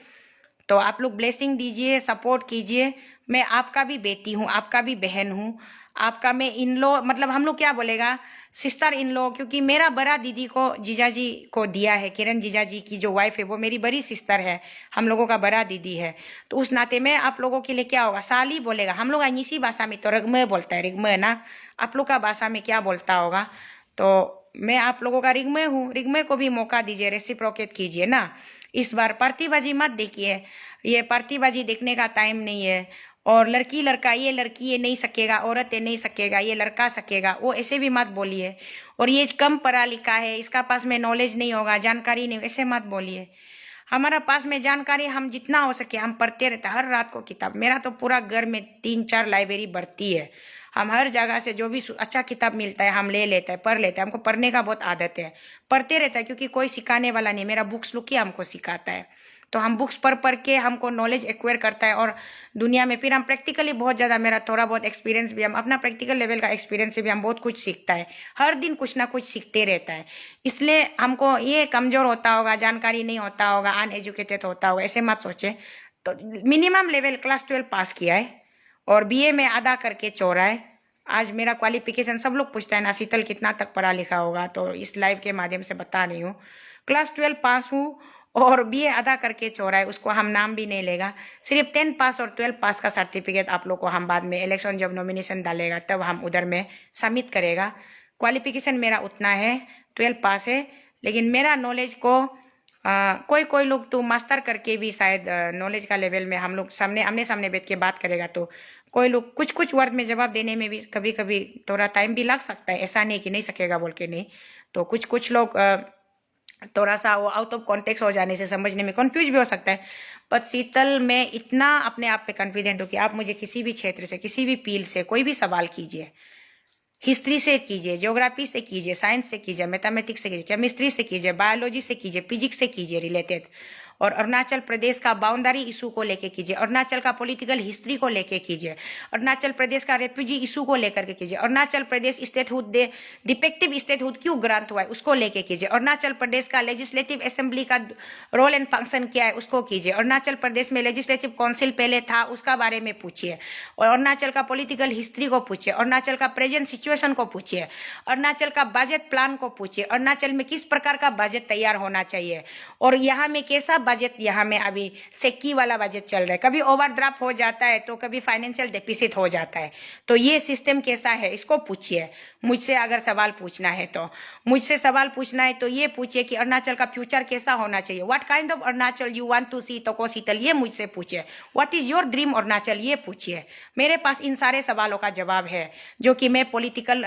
तो आप लोग ब्लेसिंग दीजिए, सपोर्ट कीजिए। मैं आपका भी बेटी हूँ, आपका भी बहन हूँ, आपका मैं इन लो, मतलब हम लोग क्या बोलेगा, सिस्टर इन लो, क्योंकि मेरा बड़ा दीदी को जीजाजी को दिया है, किरण जीजाजी की जो वाइफ है वो मेरी बड़ी सिस्टर है, हम लोगों का बड़ा दीदी है, तो उस नाते में आप लोगों के लिए क्या होगा, साली बोलेगा। हम लोग अनिसी भाषा में तो रिग्मे बोलता है, रिग्मे ना, आप लोग का भाषा में क्या बोलता होगा, तो मैं आप लोगों का रिग्मे हूँ, रिग्मे को भी मौका दीजिए, रेसिप्रोकेट कीजिए ना। इस बार पार्टीबाजी मत देखिए, ये पार्टीबाजी देखने का टाइम नहीं है। और लड़की लड़का, ये लड़की ये नहीं सकेगा, औरत ये नहीं सकेगा, ये लड़का सकेगा, वो ऐसे भी मत बोलिए। और ये कम पढ़ा लिखा है, इसका पास में नॉलेज नहीं होगा, जानकारी नहीं, ऐसे मत बोलिए। हमारा पास में जानकारी, हम जितना हो सके हम पढ़ते रहते, हर रात को किताब, मेरा तो पूरा घर में 3-4 लाइब्रेरी बढ़ती है, हम हर जगह से जो भी अच्छा किताब मिलता है हम ले लेते हैं, पढ़ लेते हैं, हमको पढ़ने का बहुत आदत है, पढ़ते रहता है, क्योंकि कोई सिखाने वाला नहीं, मेरा बुक्स लुक ही हमको सिखाता है, तो हम बुक्स पढ़ पढ़ के हमको नॉलेज एक्वायर करता है, और दुनिया में फिर हम प्रैक्टिकली बहुत ज़्यादा, मेरा थोड़ा बहुत एक्सपीरियंस भी, हम अपना प्रैक्टिकल लेवल का एक्सपीरियंस से भी हम बहुत कुछ सीखता है, हर दिन कुछ ना कुछ सीखते रहता है। इसलिए हमको ये कमज़ोर होता होगा, जानकारी नहीं होता होगा, अनएजुकेटेड होता होगा, ऐसे मत सोचे। तो मिनिमम लेवल क्लास 12 पास किया है, और BA में आधा करके चौरा है। आज मेरा क्वालिफिकेशन सब लोग पूछता है ना, शीतल कितना तक पढ़ा लिखा होगा, तो इस लाइव के माध्यम से बता रही हूँ, क्लास 12 पास हूँ, और BA आधा करके चौरा है, उसको हम नाम भी नहीं लेगा, सिर्फ 10 पास और 12 पास का सर्टिफिकेट आप लोग को हम बाद में इलेक्शन जब नॉमिनेशन डालेगा तब हम उधर में सबमिट करेगा। क्वालिफिकेशन मेरा उतना है, 12 पास है, लेकिन मेरा नॉलेज को कोई कोई लोग तो मास्टर करके भी शायद नॉलेज का लेवल में हम लोग सामने आमने सामने बैठ के बात करेगा, तो कोई लोग कुछ कुछ वर्ड में जवाब देने में भी कभी कभी थोड़ा टाइम भी लग सकता है, ऐसा नहीं कि नहीं सकेगा बोल के नहीं, तो कुछ कुछ लोग थोड़ा सा वो आउट ऑफ कॉन्टेक्स्ट हो जाने से समझने में कंफ्यूज भी हो सकता है। पर शीतल में इतना अपने आप पे कॉन्फिडेंट हूँ कि आप मुझे किसी भी क्षेत्र से, किसी भी फील्ड से कोई भी सवाल कीजिए, हिस्ट्री से कीजिए, ज्योग्राफी से कीजिए, साइंस से कीजिए, मैथमेटिक्स से कीजिए, केमिस्ट्री से कीजिए, बायोलॉजी से कीजिए, फिजिक्स से कीजिए रिलेटेड। और अरुणाचल प्रदेश का बाउंड्री इशू को लेके कीजिए, अरुणाचल का पॉलिटिकल हिस्ट्री को लेके कीजिए, अरुणाचल प्रदेश का रेफ्यूजी इशू को लेकर के कीजिए, Arunachal Pradesh statehood defective statehood क्यों ग्रांट हुआ है उसको लेके कीजिए, अरुणाचल प्रदेश का लेजिस्लेटिव असेंबली का रोल एंड फंक्शन क्या है उसको कीजिए, अरुणाचल प्रदेश में लेजिस्लेटिव काउंसिल पहले था उसका बारे में पूछिए, और अरुणाचल का पॉलिटिकल हिस्ट्री को पूछिए, अरुणाचल का प्रेजेंट सिचुएशन को पूछिए, अरुणाचल का बजट प्लान को पूछिए, अरुणाचल में किस प्रकार का बजट तैयार होना चाहिए, और यहाँ में कैसा बजट, यहाँ में अभी सेक्की वाला बजट चल रहा है, कभी ओवरड्राफ्ट हो जाता है तो कभी फाइनेंशियल डेफिसिट हो जाता है, तो ये सिस्टम कैसा है इसको पूछिए। मुझसे अगर सवाल पूछना है तो मुझसे सवाल पूछना है तो ये पूछिए कि अरुणाचल का फ्यूचर कैसा होना चाहिए, what kind of Arunachal you want to see तको शीतल, ये मुझसे पूछिए। What is your dream Arunachal, ये पूछिए। मेरे पास इन सारे सवालों का जवाब है, जो कि मैं पॉलिटिकल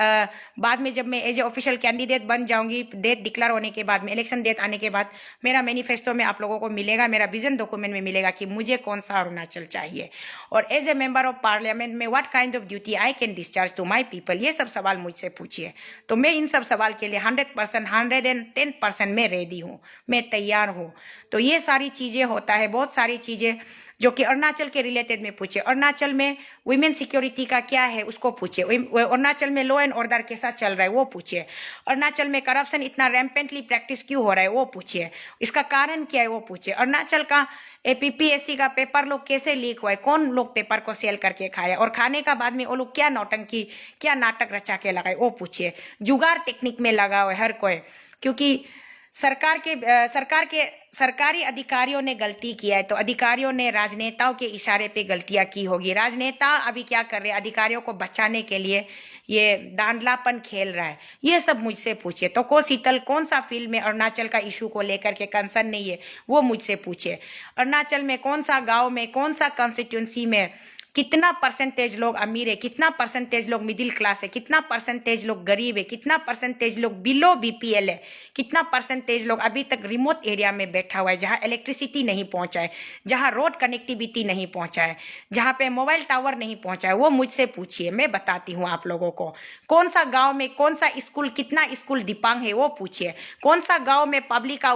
बाद में जब मैं एज ए ऑफिशियल कैंडिडेट बन जाऊंगी, डेट डिक्लेयर होने के बाद में, इलेक्शन डेट आने के बाद मेरा मैनिफेस्टो में आप लोगों को मिलेगा, मेरा विजन डॉक्यूमेंट में मिलेगा कि मुझे कौन सा अरुणाचल चाहिए, और as a member of parliament में what kind of duty I can discharge to my people, ये सब सवाल मुझसे पूछिए। तो मैं इन सब सवाल के लिए 100%, 110% मैं रेडी हूँ, मैं तैयार हूँ। तो ये सारी चीजें होता है, बहुत सारी चीजें जो कि अरुणाचल के रिलेटेड में पूछे। अरुणाचल में वुमेन सिक्योरिटी का क्या है उसको पूछे, अरुणाचल में लॉ एंड ऑर्डर कैसा चल रहा है वो पूछिए, अरुणाचल में करप्शन इतना रैम्पेंटली प्रैक्टिस क्यों हो रहा है वो पूछिए, इसका कारण क्या है वो पूछिए, अरुणाचल का एपीपीएससी का पेपर लोग कैसे लीक हुआ है, कौन लोग पेपर को सेल करके खाया, और खाने का बाद में वो लोग क्या नौटंकी, क्या नाटक रचा के लगाए वो पूछिए। जुगाड़ टेक्निक में लगा हुआ है हर कोई, क्योंकि सरकारी अधिकारियों ने गलती किया है तो अधिकारियों ने राजनेताओं के इशारे पे गलतियां की होगी। राजनेता अभी क्या कर रहे हैं, अधिकारियों को बचाने के लिए ये दांडलापन खेल रहा है, ये सब मुझसे पूछिए। तो को शीतल कौन सा फील्ड में अरुणाचल का इशू को लेकर के कंसर्न नहीं है वो मुझसे पूछिए। अरुणाचल में कौन सा गांव में, कौन सा कॉन्स्टिट्यूंसी में कितना परसेंटेज लोग अमीर है, कितना परसेंटेज लोग मिडिल क्लास है, कितना परसेंटेज लोग गरीब है, कितना परसेंटेज लोग बिलो बीपीएल है, कितना परसेंटेज लोग अभी तक रिमोट एरिया में बैठा हुआ है, जहां इलेक्ट्रिसिटी नहीं पहुंचा है, जहां रोड कनेक्टिविटी नहीं पहुंचा है, जहां पे मोबाइल टावर नहीं पहुंचा है, वो मुझसे पूछिए, मैं बताती हूँ आप लोगों को। कौन सा गाँव में कौन सा स्कूल, कितना स्कूल दिपांग है वो पूछिए। कौन सा गाँव में पब्लिक का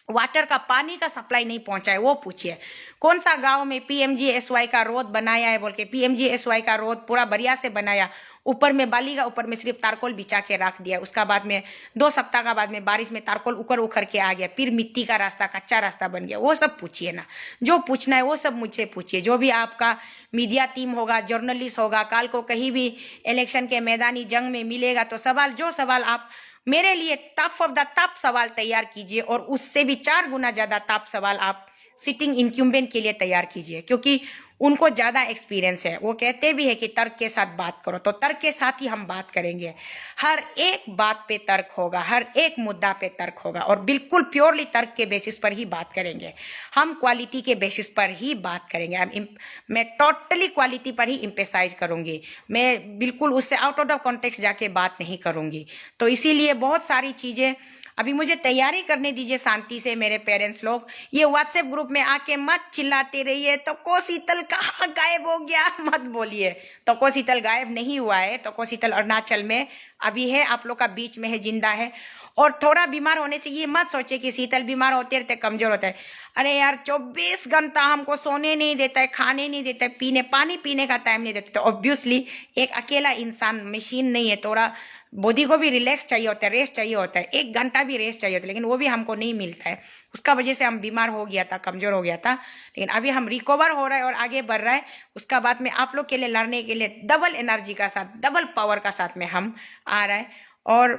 वाटर का पानी का सप्लाई नहीं पहुंचा है वो पूछिए। कौन सा गांव में पीएमजीएसवाई का रोड बनाया है बोल के, पीएमजीएसवाई का रोड पूरा बढ़िया से बनाया, ऊपर में बाली का ऊपर में सिर्फ तारकोल बिछा के रख दिया, उसका बाद में 2 सप्ताह का बाद में बारिश में तारकोल उखड़ उखड़ के आ गया, फिर मिट्टी का रास्ता, कच्चा रास्ता बन गया, वो सब पूछिए ना। जो पूछना है वो सब मुझसे पूछिए। जो भी आपका मीडिया टीम होगा, जर्नलिस्ट होगा, कल को कहीं भी इलेक्शन के मैदानी जंग में मिलेगा तो सवाल, जो सवाल आप मेरे लिए टफ ऑफ द टफ सवाल तैयार कीजिए, और उससे भी 4 गुना ज्यादा टफ सवाल आप सिटिंग इंक्यूम्बेंट के लिए तैयार कीजिए, क्योंकि उनको ज्यादा एक्सपीरियंस है। वो कहते भी है कि तर्क के साथ बात करो, तो तर्क के साथ ही हम बात करेंगे। हर एक बात पे तर्क होगा, हर एक मुद्दा पे तर्क होगा, और बिल्कुल प्योरली तर्क के बेसिस पर ही बात करेंगे। हम क्वालिटी के बेसिस पर ही बात करेंगे। मैं टोटली क्वालिटी पर ही इम्पेसाइज करूंगी, मैं बिल्कुल उससे आउट ऑफ द कॉन्टेक्स्ट जाके बात नहीं करूंगी। तो इसीलिए बहुत सारी चीजें अभी मुझे तैयारी करने दीजिए शांति से। मेरे पेरेंट्स लोग ये व्हाट्सएप ग्रुप में आके मत चिल्लाते रहिए तो को शीतल कहाँ गायब हो गया, मत बोलिए। तो को शीतल गायब नहीं हुआ है, तो को शीतल अरुणाचल में अभी है, आप लोग का बीच में है, जिंदा है। और थोड़ा बीमार होने से ये मत सोचे कि शीतल बीमार होते रहते कमजोर होता है। अरे यार 24 घंटा हमको सोने नहीं देता है, खाने नहीं देता है, पानी पीने का टाइम नहीं देता। तो ऑब्वियसली एक अकेला इंसान मशीन नहीं है, थोड़ा बॉडी को भी रिलैक्स चाहिए होता है, रेस्ट चाहिए होता है, 1 घंटा भी रेस्ट चाहिए होता है, लेकिन वो भी हमको नहीं मिलता है। उसका वजह से हम बीमार हो गया था, कमजोर हो गया था, लेकिन अभी हम रिकवर हो रहा है और आगे बढ़ रहा है। उसका बाद में आप लोग के लिए लड़ने के लिए डबल एनर्जी का साथ, डबल पावर का साथ में हम आ रहा है। और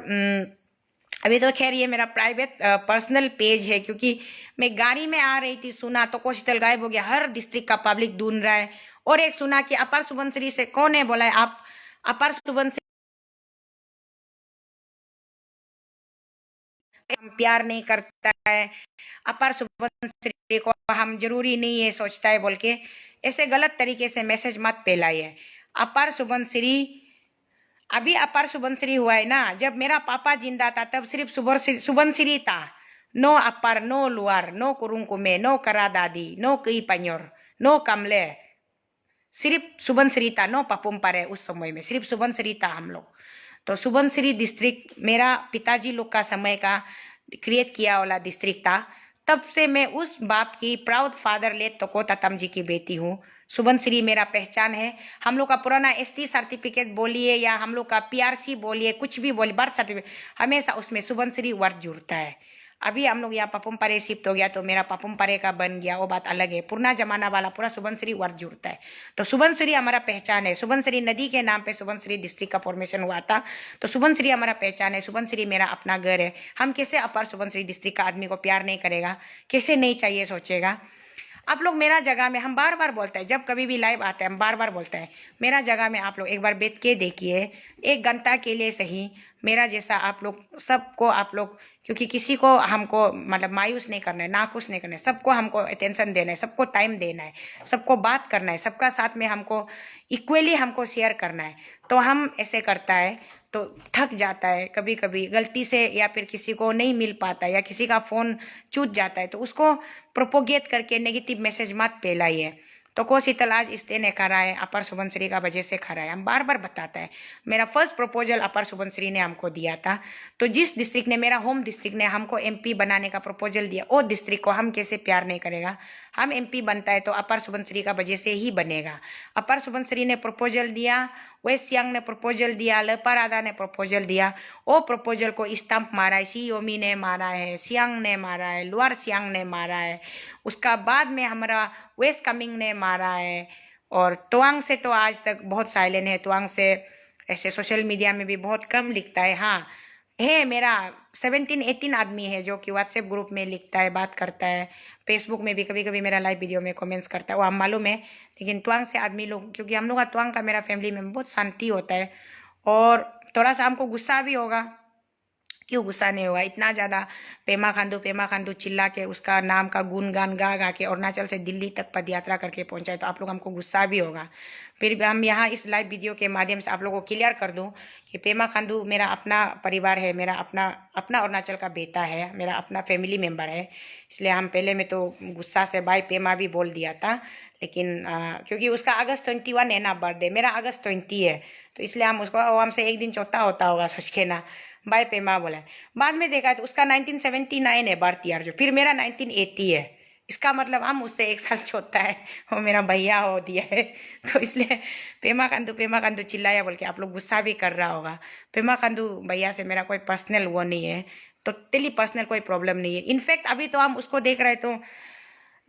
अभी तो खैर ये मेरा प्राइवेट पर्सनल पेज है, क्योंकि मैं गाड़ी में आ रही थी, सुना तो को शीतल गायब हो गया, हर डिस्ट्रिक्ट का पब्लिक ढूंढ रहा है। और एक सुना कि अपर सुबनसिरी से कौन है, बोला है आप अपर सुबनसिरी हम प्यार नहीं करता है, अपर सुबनसिरी को हम जरूरी नहीं है सोचता है बोल के, ऐसे गलत तरीके से मैसेज मत फैलाइए। अपर सुबनसिरी अभी अपर सुबनसिरी हुआ है ना, जब मेरा पापा जिंदा था तब सिर्फ सुबनसिरी था। नो अपर, नो लुआर, नो कुरुंकुमे, नो करा दादी, नो कई पंयोर, नो कमले। सिर्फ सुबनसिरी था, नो पपुमपारे, उस समय में सिर्फ सुबनसिरी था हम लोग। तो सुबनसिरी डिस्ट्रिक्ट मेरा पिताजी लोग का समय का क्रिएट किया वाला डिस्ट्रिक्ट था। तब से मैं उस बाप की प्राउड फादर लेट तोको ततम जी की बेटी हूँ। सुबनसिरी मेरा पहचान है। हम लोग का पुराना एसटी सर्टिफिकेट बोलिए या हम लोग का पीआरसी बोलिए, कुछ भी बोलिए, बर्थ सर्टिफिकेट, हमेशा उसमें सुबनसिरी वर्ड जुड़ता है। अभी हम लोग यहाँ पपुमपारे शिफ्ट हो गया तो मेरा पपुमपारे का बन गया, वो बात अलग है। पुराना जमाना वाला पूरा सुबनसिरी वर्ड जुड़ता है। तो सुबनसिरी हमारा पहचान है। सुबनसिरी नदी के नाम पे सुबनसिरी डिस्ट्रिक्ट का फॉर्मेशन हुआ था। तो सुबनसिरी हमारा पहचान है। सुबनसिरी मेरा अपना घर है। हम कैसे अपर सुबनसिरी डिस्ट्रिक्ट का आदमी को प्यार नहीं करेगा, कैसे नहीं चाहिए सोचेगा। आप लोग मेरा जगह में, हम बार बार बोलते हैं, जब कभी भी लाइव आते हैं हम बार बार बोलते हैं, मेरा जगह में आप लोग एक बार बैठ के देखिए, 1 घंटा के लिए सही, मेरा जैसा आप लोग सबको, आप लोग, क्योंकि किसी को हमको मतलब मायूस नहीं करना है, नाखुश नहीं करना है, सबको हमको अटेंशन देना है, सबको टाइम देना है, सबको बात करना है, सबका साथ में हमको इक्वली हमको शेयर करना है। तो हम ऐसे करता है तो थक जाता है, कभी कभी गलती से या फिर किसी को नहीं मिल पाता या किसी का फोन चूट जाता है तो उसको प्रोपोगेट करके नेगेटिव मैसेज मत फैलाइए। तो को शीतल आज इसलिए ने करा है, अपर सुबनसिरी का वजह से खरा है, हम बार बार बताता है। मेरा फर्स्ट प्रपोजल अपर सुबनसिरी ने हमको दिया था। तो जिस डिस्ट्रिक्ट ने, मेरा होम डिस्ट्रिक्ट ने हमको एमपी बनाने का प्रपोजल दिया, वो डिस्ट्रिक्ट को हम कैसे प्यार नहीं करेगा। हम एमपी बनता है तो अपर सुबनसिरी का वजह से ही बनेगा। अपर सुबनसिरी ने प्रपोजल दिया, वेस्ट सियांग ने प्रपोजल दिया, लेपारादा ने प्रपोजल दिया, वो प्रपोजल को स्टंप मारा है, सियोमी ने मारा है, सियांग ने मारा है, लोअर सियांग ने मारा है, उसका बाद में हमारा वेस्ट कामेंग ने मारा है। और तवांग से तो आज तक बहुत साइलेंट है। तवांग से ऐसे सोशल मीडिया में भी बहुत कम लिखता है। हाँ है, मेरा 17-18 आदमी है जो कि व्हाट्सएप ग्रुप में लिखता है, बात करता है, फेसबुक में भी कभी कभी मेरा लाइव वीडियो में कमेंट्स करता है, वो हम मालूम है। लेकिन त्वांग से आदमी लोग, क्योंकि हम लोग का त्वांग का मेरा फैमिली में बहुत शांति होता है और थोड़ा सा हमको गुस्सा भी होगा, क्यों गुस्सा नहीं होगा। इतना ज़्यादा पेमा खांडू चिल्ला के उसका नाम का गुणगान गा गा के अरुणाचल से दिल्ली तक पद यात्रा करके पहुंचाए तो आप लोग हमको गुस्सा भी होगा। फिर भी हम यहाँ इस लाइव वीडियो के माध्यम से आप लोगों को क्लियर कर दूं कि पेमा खांडू मेरा अपना परिवार है, मेरा अपना अरुणाचल का बेटा है, मेरा अपना फैमिली मेम्बर है। इसलिए हम पहले में तो गुस्सा से बाय पेमा भी बोल दिया था, लेकिन क्योंकि उसका अगस्त 21 है ना बर्थडे, मेरा अगस्त 20 है, तो इसलिए हम उसको हमसे एक दिन चौथा होता होगा सोच के ना बाय पेमा बोला है। बाद में देखा तो उसका 1979 है बर्थ ईयर, जो फिर मेरा 1980 है। इसका मतलब हम उससे 1 साल छोटा है, वो मेरा भैया हो दिया है। तो इसलिए पेमा कंदू चिल्लाया बोल के आप लोग गुस्सा भी कर रहा होगा। पेमा कंदू भैया से मेरा कोई पर्सनल वो नहीं है, टोटली पर्सनल कोई प्रॉब्लम नहीं है। इनफैक्ट अभी तो हम उसको देख रहे तो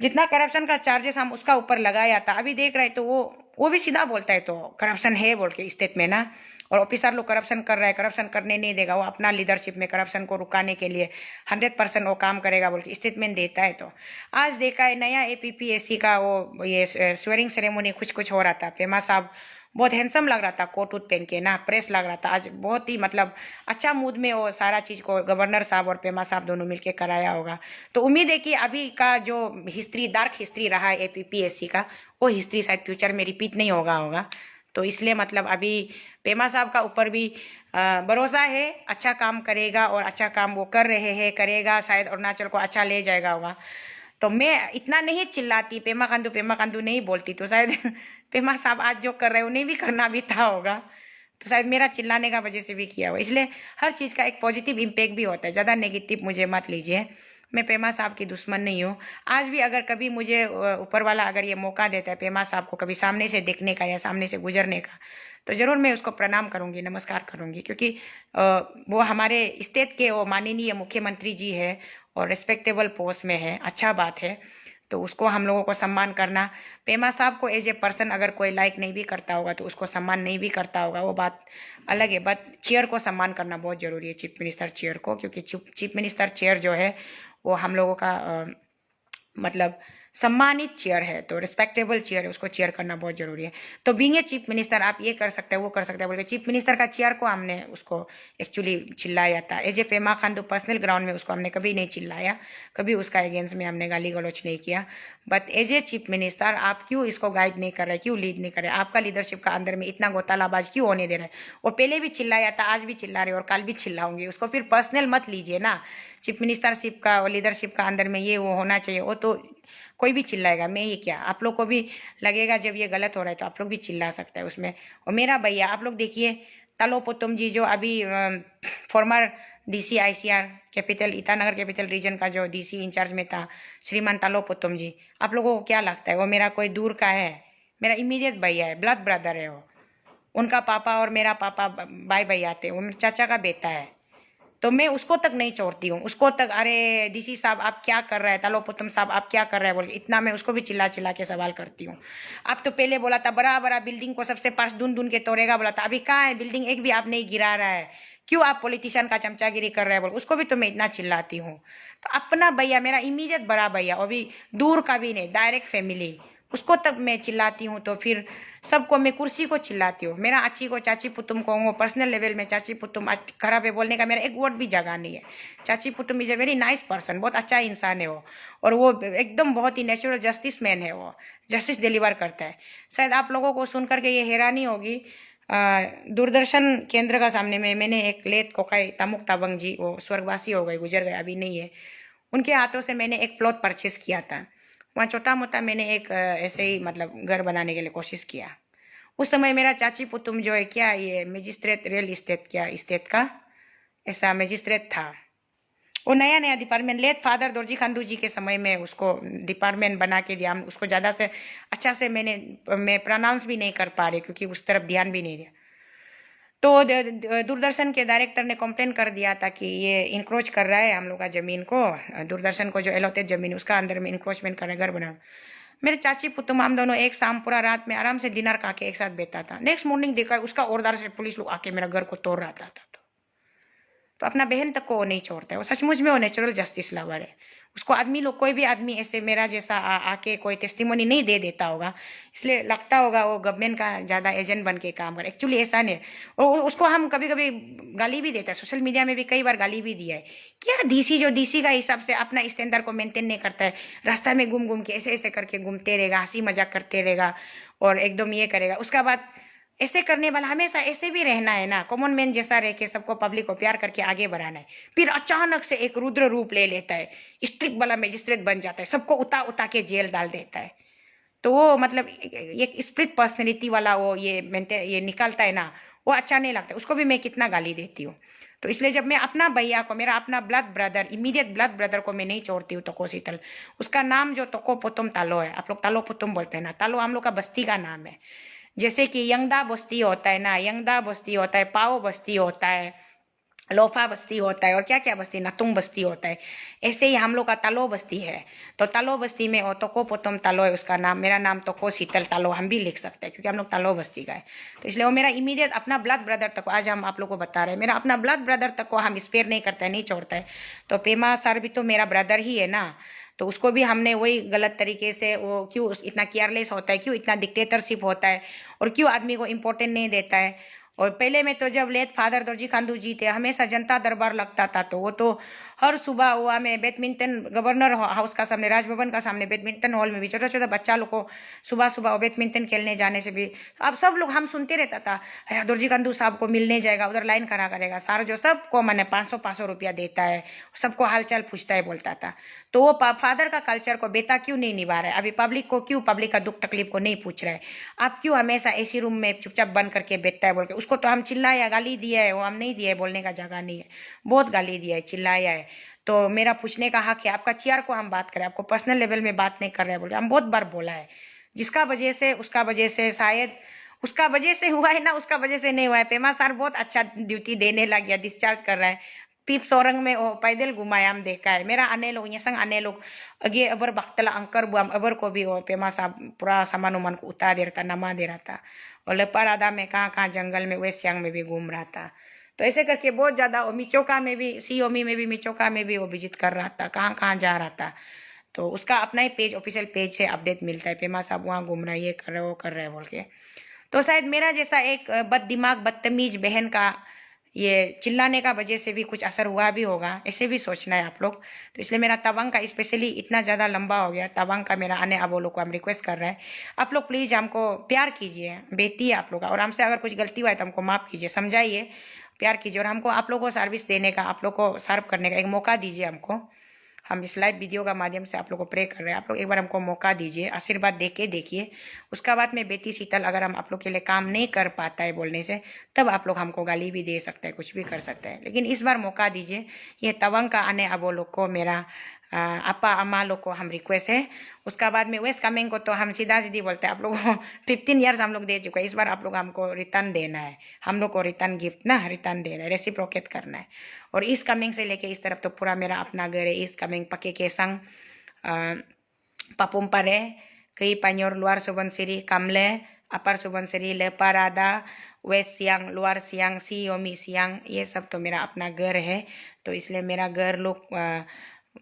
जितना करप्शन का चार्जेस हम उसका ऊपर लगाया था, अभी देख रहे तो वो भी सीधा बोलता है तो करप्शन है बोल के स्टेट में ना। और ऑफिसर लोग करप्शन कर रहा है, करप्शन करने नहीं देगा, वो अपना लीडरशिप में करप्शन को रुकाने के लिए 100% वो काम करेगा बोल के स्टेटमेंट देता है। तो आज देखा है नया APPSC का वो ये स्वेरिंग सेरेमनी कुछ हो रहा था। पेमा साहब बहुत हैंडसम लग रहा था, कोट वोट पहन के ना, प्रेस लग रहा था आज, बहुत ही मतलब अच्छा मूड में वो सारा चीज को गवर्नर साहब और पेमा साहब दोनों मिलके कराया होगा। तो उम्मीद है कि अभी का जो हिस्ट्री, डार्क हिस्ट्री रहा है APPSC का, वो हिस्ट्री शायद फ्यूचर में रिपीट नहीं होगा। तो इसलिए मतलब अभी पेमा साहब का ऊपर भी भरोसा है, अच्छा काम करेगा और अच्छा काम वो कर रहे हैं, करेगा, शायद अरुणाचल को अच्छा ले जाएगा होगा। तो मैं इतना नहीं चिल्लाती, पेमा खांडू नहीं बोलती तो शायद पेमा साहब आज जो कर रहे हैं उन्हें भी करना भी था होगा। तो शायद मेरा चिल्लाने का वजह से भी किया हुआ। इसलिए हर चीज़ का एक पॉजिटिव इम्पैक्ट भी होता है, ज़्यादा नेगेटिव मुझे मत लीजिए। मैं पेमा साहब की दुश्मन नहीं हूँ। आज भी अगर कभी मुझे ऊपर वाला अगर ये मौका देता है पेमा साहब को कभी सामने से देखने का या सामने से गुजरने का, तो ज़रूर मैं उसको प्रणाम करूँगी, नमस्कार करूँगी, क्योंकि वो हमारे स्टेट के वो माननीय मुख्यमंत्री जी है और रिस्पेक्टेबल पोस्ट में है, अच्छा बात है। तो उसको हम लोगों को सम्मान करना, पेमा साहब को एज ए पर्सन अगर कोई लाइक नहीं भी करता होगा तो उसको सम्मान नहीं भी करता होगा, वो बात अलग है। बट चेयर को सम्मान करना बहुत जरूरी है, चीफ मिनिस्टर चेयर को, क्योंकि चीफ मिनिस्टर चेयर जो है वो हम लोगों का मतलब सम्मानित चेयर है, तो रिस्पेक्टेबल चेयर है, उसको चेयर करना बहुत जरूरी है। तो बीइंग ए चीफ मिनिस्टर आप ये कर सकते हैं, वो कर सकते हैं बोल के चीफ मिनिस्टर का चेयर को हमने उसको एक्चुअली चिल्लाया था। As a Pema Khandu personal ground में उसको हमने कभी नहीं चिल्लाया, कभी उसका अगेंस्ट में हमने गाली गलौच नहीं किया। But as a chief minister आप क्यों इसको गाइड नहीं कर रहे, क्यों लीड नहीं कर रहे, आपका लीडरशिप का अंदर में इतना घोटालाबाज क्यों होने दे रहे? वो पहले भी चिल्लाया था, आज भी चिल्ला रहे और कल भी चिल्लाऊंगी, उसको फिर पर्सनल मत लीजिए ना। चीफ मिनिस्टरशिप का और लीडरशिप का अंदर में ये वो होना चाहिए, वो तो कोई भी चिल्लाएगा, मैं ही क्या, आप लोग को भी लगेगा जब ये गलत हो रहा है तो आप लोग भी चिल्ला सकते हैं उसमें। और मेरा भैया आप लोग देखिए, तलो पुतुम जी जो अभी farmer DC ICR capital Itanagar capital region का जो डीसी इंचार्ज में था, श्रीमान तलो पुतुम जी, आप लोगों को क्या लगता है वो मेरा कोई दूर का है? मेरा इमीडिएट भैया है, ब्लड ब्रदर है वो। उनका पापा और मेरा पापा भाई भाई आते हैं, वो मेरे चाचा का बेटा है। तो मैं उसको तक नहीं छोड़ती हूँ, उसको तक अरे डीसी साहब आप क्या कर रहे हैं, तलो पुतुम साहब आप क्या कर रहे हैं बोल के इतना मैं उसको भी चिल्ला चिल्ला के सवाल करती हूँ। आप तो पहले बोला था बड़ा बड़ा बिल्डिंग को सबसे पास ढूंढ ढूंढ के तोड़ेगा बोला था, अभी कहाँ है बिल्डिंग, एक भी आप नहीं गिरा रहा है, क्यों आप पॉलिटिशियन का चमचागिरी कर रहे हैं बोल, उसको भी तो मैं इतना चिल्लाती हूँ। तो अपना भैया, मेरा इमीडिएट बड़ा भैया, और भी दूर का भी नहीं, डायरेक्ट फैमिली, उसको तब मैं चिल्लाती हूँ तो फिर सबको मैं कुर्सी को चिल्लाती हूँ। मेरा अच्छी को चाची पुतुम को वो पर्सनल लेवल में चाची पुतुम खराब है बोलने का मेरा एक वर्ड भी जगह नहीं है। Chachi Putum is a very nice person, बहुत अच्छा इंसान है वो, और वो एकदम बहुत ही नेचुरल जस्टिस मैन है, वो जस्टिस डिलीवर करता है। शायद आप लोगों को सुन करके ये हैरानी होगी, दूरदर्शन केंद्र का सामने में मैंने एक लेत कोकाई तामुक ताबंग जी, वो स्वर्गवासी हो गए, गुजर गए, अभी नहीं है, उनके हाथों से मैंने एक प्लॉट परचेस किया था। वहाँ छोटा मोटा मैंने एक ऐसे ही मतलब घर बनाने के लिए कोशिश किया। उस समय मेरा चाची पुतुम जो है क्या ये मजिस्ट्रेट रियल इस्टेट क्या इस्टेट का ऐसा मजिस्ट्रेट था। वो नया नया department late father Dorjee Khandu ji के समय में उसको डिपार्टमेंट बना के दिया। हम उसको ज़्यादा से अच्छा से मैं प्रोनाउंस भी नहीं कर पा रही क्योंकि उस तरफ ध्यान भी नहीं दिया। तो दूरदर्शन के डायरेक्टर ने कंप्लेन कर दिया था कि ये इंक्रोच कर रहा है हम लोग का जमीन को, दूरदर्शन को जो एलोटेड जमीन उसका अंदर में इंक्रोचमेंट कर रहा है, घर बना। मेरे चाची पुतुम हम दोनों एक शाम पूरा रात में आराम से डिनर खा के एक साथ बैठा था। नेक्स्ट मॉर्निंग देखा उसका ऑर्डर से पुलिस लोग आके मेरा घर को तोड़ रहा था। तो अपना बहन तक को वो नहीं छोड़ता है, वो सचमुच में वो नेचुरल जस्टिस लवर है। उसको आदमी लोग कोई भी आदमी ऐसे मेरा जैसा आके कोई टेस्टिमोनी नहीं दे देता होगा, इसलिए लगता होगा वो गवर्नमेंट का ज़्यादा एजेंट बन के काम करे। एक्चुअली ऐसा नहीं, और उसको हम कभी कभी गाली भी देते हैं, सोशल मीडिया में भी कई बार गाली भी दिया है। क्या डीसी जो डीसी का हिसाब से अपना स्टैंडर्ड को मेंटेन नहीं करता है, रास्ता में घूम घूम के ऐसे ऐसे करके घूमते रहेगा, हंसी मजाक करते रहेगा और एकदम ये करेगा। उसका बाद ऐसे करने वाला हमेशा ऐसे भी रहना है ना, कॉमन मैन जैसा रह के सबको पब्लिक को प्यार करके आगे बढ़ाना है। फिर अचानक से एक रुद्र रूप ले लेता है, स्ट्रिक्ट वाला मजिस्ट्रेट बन जाता है, सबको उता उता के जेल डाल देता है। तो वो मतलब एक स्प्लिट पर्सनैलिटी वाला वो ये निकालता है ना, वो अच्छा नहीं लगता। उसको भी मैं कितना गाली देती हूँ। तो इसलिए जब मैं अपना भैया को, मेरा अपना blood brother, immediate blood brother को मैं नहीं छोड़ती हूँ तोको शीतल। उसका नाम जो तोको पुतुम तालो है, आप लोग तालो पुतुम बोलते हैं ना, तालो हम लोग का बस्ती का नाम है। जैसे कि यंगदा बस्ती होता है ना, यंगदा बस्ती होता है, पाओ बस्ती होता है, लोफा बस्ती होता है, और क्या क्या बस्ती, नतुंग बस्ती होता है। ऐसे ही हम लोग का तालो बस्ती है। तो तालो बस्ती में तोको पुतुम तालो है उसका नाम, मेरा नाम तोको शीतल तालो हम भी लिख सकते हैं क्योंकि हम लोग तालो बस्ती का है। तो इसलिए वो मेरा इमीडिएट अपना ब्लड ब्रदर तक, आज हम आप लोग को बता रहे हैं, मेरा अपना ब्लड ब्रदर तक को हम स्पेयर नहीं करते हैं, नहीं छोड़ता है। तो पेमा सर भी तो मेरा ब्रदर ही है ना, तो उसको भी हमने वही गलत तरीके से, वो क्यों इतना केयरलेस होता है, क्यों इतना डिक्टेटरशिप होता है, और क्यों आदमी को इम्पोर्टेंट नहीं देता है। और पहले में तो जब लेट फादर दोरजी खांडू जी थे, हमेशा जनता दरबार लगता था, तो वो तो हर सुबह वो हमें बैडमिंटन, गवर्नर हाउस का सामने, राजभवन का सामने बैडमिंटन हॉल में भी छोटा छोटा बच्चा लोग को सुबह सुबह बैडमिंटन खेलने जाने से भी अब सब लोग हम सुनते रहता था, दोरजी खांडू साहब को मिलने जाएगा, उधर लाइन खड़ा करेगा, सारा जो सबको मैंने 500 रुपया देता है, सबको हालचाल पूछता है बोलता था। तो वो फादर का कल्चर को बेटा क्यों नहीं निभा रहा है, अभी पब्लिक को क्यों, पब्लिक का दुख तकलीफ को नहीं पूछ रहा है, आप क्यों हमेशा एसी रूम में चुपचाप बंद करके बैठता है बोल के। उसको तो हम चिल्लाया, गाली दिया है, वो हम नहीं दिया है, बोलने का जगह नहीं है, बहुत गाली दिया है, चिल्लाया है। तो मेरा पूछने का हक है, आपका चेयर को हम बात करें, आपको पर्सनल लेवल में बात नहीं कर रहे हैं बोल के हम बहुत बार बोला है। जिसका वजह से, उसका वजह से, शायद उसका वजह से हुआ है ना, उसका वजह से नहीं हुआ है। पेमा सर बहुत अच्छा ड्यूटी देने लग गया, डिस्चार्ज कर रहा है। पीप सोरंग में वो पैदल घुमाया हम देखा है। मेरा आने लोग ये संग आने लोग अगे अबर बख्तला अंकर बुआम अबर को भी वो पेमा साहब पूरा सामान उमान को उतार दे रहा था, नमा दे रहा था, और लेपारादा में कहाँ कहाँ जंगल में, वेस्ट सियांग में भी घूम रहा था। तो ऐसे करके बहुत ज्यादा, मिचोका में भी, सीओमी में भी, मिचोका में भी वो विजिट कर रहा था, कहाँ कहाँ जा रहा था। तो उसका अपना ही पेज, ऑफिशियल पेज से अपडेट मिलता है, पेमा साहब वहाँ घूम रहा है, ये कर रहे वो कर रहे हैं बोल के। तो शायद मेरा जैसा एक बद दिमाग बदतमीज बहन का ये चिल्लाने का वजह से भी कुछ असर हुआ भी होगा, ऐसे भी सोचना है आप लोग। तो इसलिए मेरा तवांग का स्पेशली इतना ज़्यादा लंबा हो गया, तवांग का मेरा आने अब वो लोग को हम रिक्वेस्ट कर रहे हैं, आप लोग प्लीज़ हमको प्यार कीजिए, बेटी है आप लोग का, और हमसे अगर कुछ गलती हुआ है तो हमको माफ़ कीजिए, समझाइए, प्यार कीजिए, और हमको आप लोगों को सर्विस देने का, आप लोग को सर्व करने का एक मौका दीजिए हमको। हम इस लाइव वीडियो का माध्यम से आप लोगों को प्रे कर रहे हैं। आप लोग एक बार हमको मौका दीजिए, आशीर्वाद दे के देखिए। उसका बाद में बेटी शीतल अगर हम आप लोग के लिए काम नहीं कर पाता है बोलने से, तब आप लोग हमको गाली भी दे सकते हैं, कुछ भी कर सकते हैं, लेकिन इस बार मौका दीजिए। ये तवंग का आने अबो लोग को, मेरा अपा अम्मा लोग को हम रिक्वेस्ट है। उसका बाद में वेस्ट कमिंग को तो हम सीधा सीधी बोलते हैं, आप लोगों को 15 ईयर्स हम लोग दे चुके हैं, इस बार आप लोग हमको रिटर्न देना है, हम लोग को रिटर्न गिफ्ट ना रिटर्न देना है, रेसिप्रोकेट करना है। और ईस्ट कमिंग से लेके इस तरफ तो पूरा मेरा अपना घर है। ईस्ट कमिंग पके केसंग पापुम परे कई पंयोर लुआर सुबनसिरी कमले अपर सुबनसिरी लेपारादा वेस्ट सियांग लोअर सियांग सियोमी सियांग, ये सब तो मेरा अपना घर है। तो इसलिए मेरा घर लोग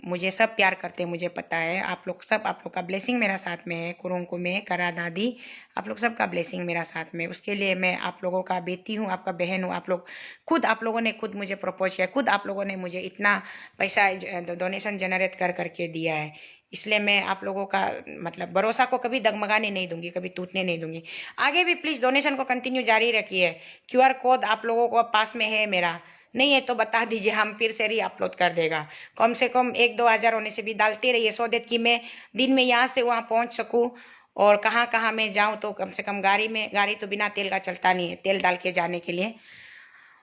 मुझे सब प्यार करते हैं, मुझे पता है। आप लोग सब, आप लोग का ब्लेसिंग मेरा साथ में है। कुरुंकु में करा दादी, आप लोग सब का ब्लेसिंग मेरा साथ में। उसके लिए मैं आप लोगों का बेटी हूँ, आपका बहन हूँ। आप लोग खुद, आप लोगों ने खुद मुझे प्रपोज किया, खुद आप लोगों ने मुझे इतना पैसा डोनेशन जनरेट कर करके दिया है। इसलिए मैं आप लोगों का मतलब भरोसा को कभी डगमगाने नहीं दूंगी, कभी टूटने नहीं दूंगी। आगे भी प्लीज डोनेशन को कंटिन्यू जारी रखिए। QR कोड आप लोगों को पास में है मेरा, नहीं है तो बता दीजिए, हम फिर से री अपलोड कर देगा। कम से कम 1-2 हज़ार होने से भी डालते रहिए, सो देट कि मैं दिन में यहाँ से वहाँ पहुँच सकूँ। और कहाँ कहाँ मैं जाऊँ तो कम से कम गाड़ी तो बिना तेल का चलता नहीं है, तेल डाल के जाने के लिए।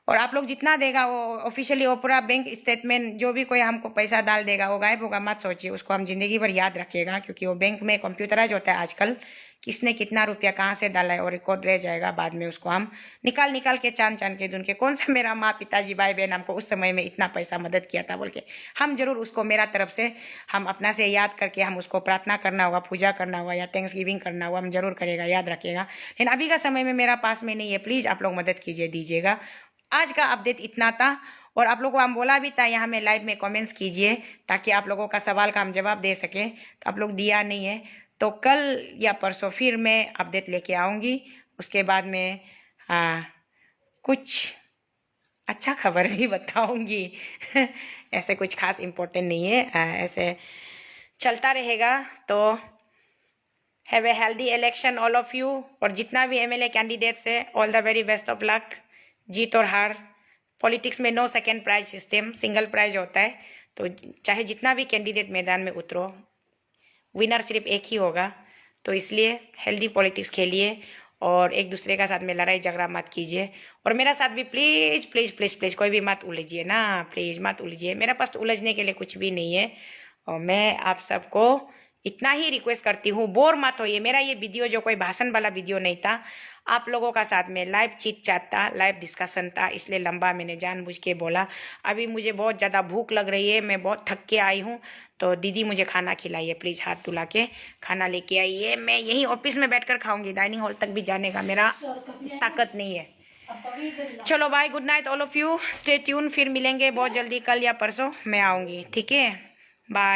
और आप लोग जितना देगा वो ऑफिशियली, वो पूरा बैंक स्टेटमेंट, जो भी कोई हमको पैसा डाल देगा वो गायब होगा, मत सोचिए। उसको हम जिंदगी भर याद रखेगा, क्योंकि वो बैंक में कंप्यूटराइज होता है आजकल, किसने कितना रुपया कहाँ से डाला है और रिकॉर्ड रह जाएगा। बाद में उसको हम निकाल के चांद के ढूंढ के, कौन सा मेरा माँ पिताजी भाई बहन हमको उस समय में इतना पैसा मदद किया था बोल के, हम जरूर उसको मेरा तरफ से हम अपना से याद करके हम उसको प्रार्थना करना होगा, पूजा करना होगा या थैंक्स गिविंग करना होगा, हम जरूर करेगा, याद रखेगा। लेकिन अभी का समय में मेरा पास में नहीं है, प्लीज आप लोग मदद कीजिए, दीजिएगा। आज का अपडेट इतना था। और आप लोगों को हम बोला भी था यहाँ में लाइव में कमेंट्स कीजिए, ताकि आप लोगों का सवाल का हम जवाब दे सके, तो आप लोग दिया नहीं है। तो कल या परसों फिर मैं अपडेट लेके आऊँगी। उसके बाद में कुछ अच्छा खबर भी बताऊँगी। ऐसे कुछ खास इम्पोर्टेंट नहीं है, ऐसे चलता रहेगा। तो have a healthy election all of you. और जितना भी MLA कैंडिडेट्स है, all the very best of luck. जीत और हार, पॉलिटिक्स में no second prize system, single prize होता है। तो चाहे जितना भी कैंडिडेट मैदान में उतरो, विनर सिर्फ एक ही होगा। तो इसलिए हेल्दी पॉलिटिक्स खेलिए और एक दूसरे का साथ में लड़ाई झगड़ा मत कीजिए। और मेरा साथ भी प्लीज प्लीज प्लीज प्लीज कोई भी मत उलझिए ना, प्लीज मत उलझिए। मेरे पास तो उलझने के लिए कुछ भी नहीं है। और मैं आप सबको इतना ही रिक्वेस्ट करती हूँ, बोर मत होइए। मेरा ये वीडियो जो कोई भाषण वाला वीडियो नहीं था, आप लोगों का साथ में लाइव चिट चैट था, लाइव डिस्कशन था, इसलिए लंबा मैंने जानबूझ के बोला। अभी मुझे बहुत ज़्यादा भूख लग रही है, मैं बहुत थक के आई हूँ। तो दीदी मुझे खाना खिलाइए प्लीज़, हाथ धुला के खाना लेके आइए। मैं यही ऑफिस में बैठकर खाऊंगी, डाइनिंग हॉल तक भी जाने का मेरा ताकत नहीं है। चलो bye, good night all of you, stay tune. फिर मिलेंगे बहुत जल्दी, कल या परसों मैं आऊँगी, ठीक है, बाय।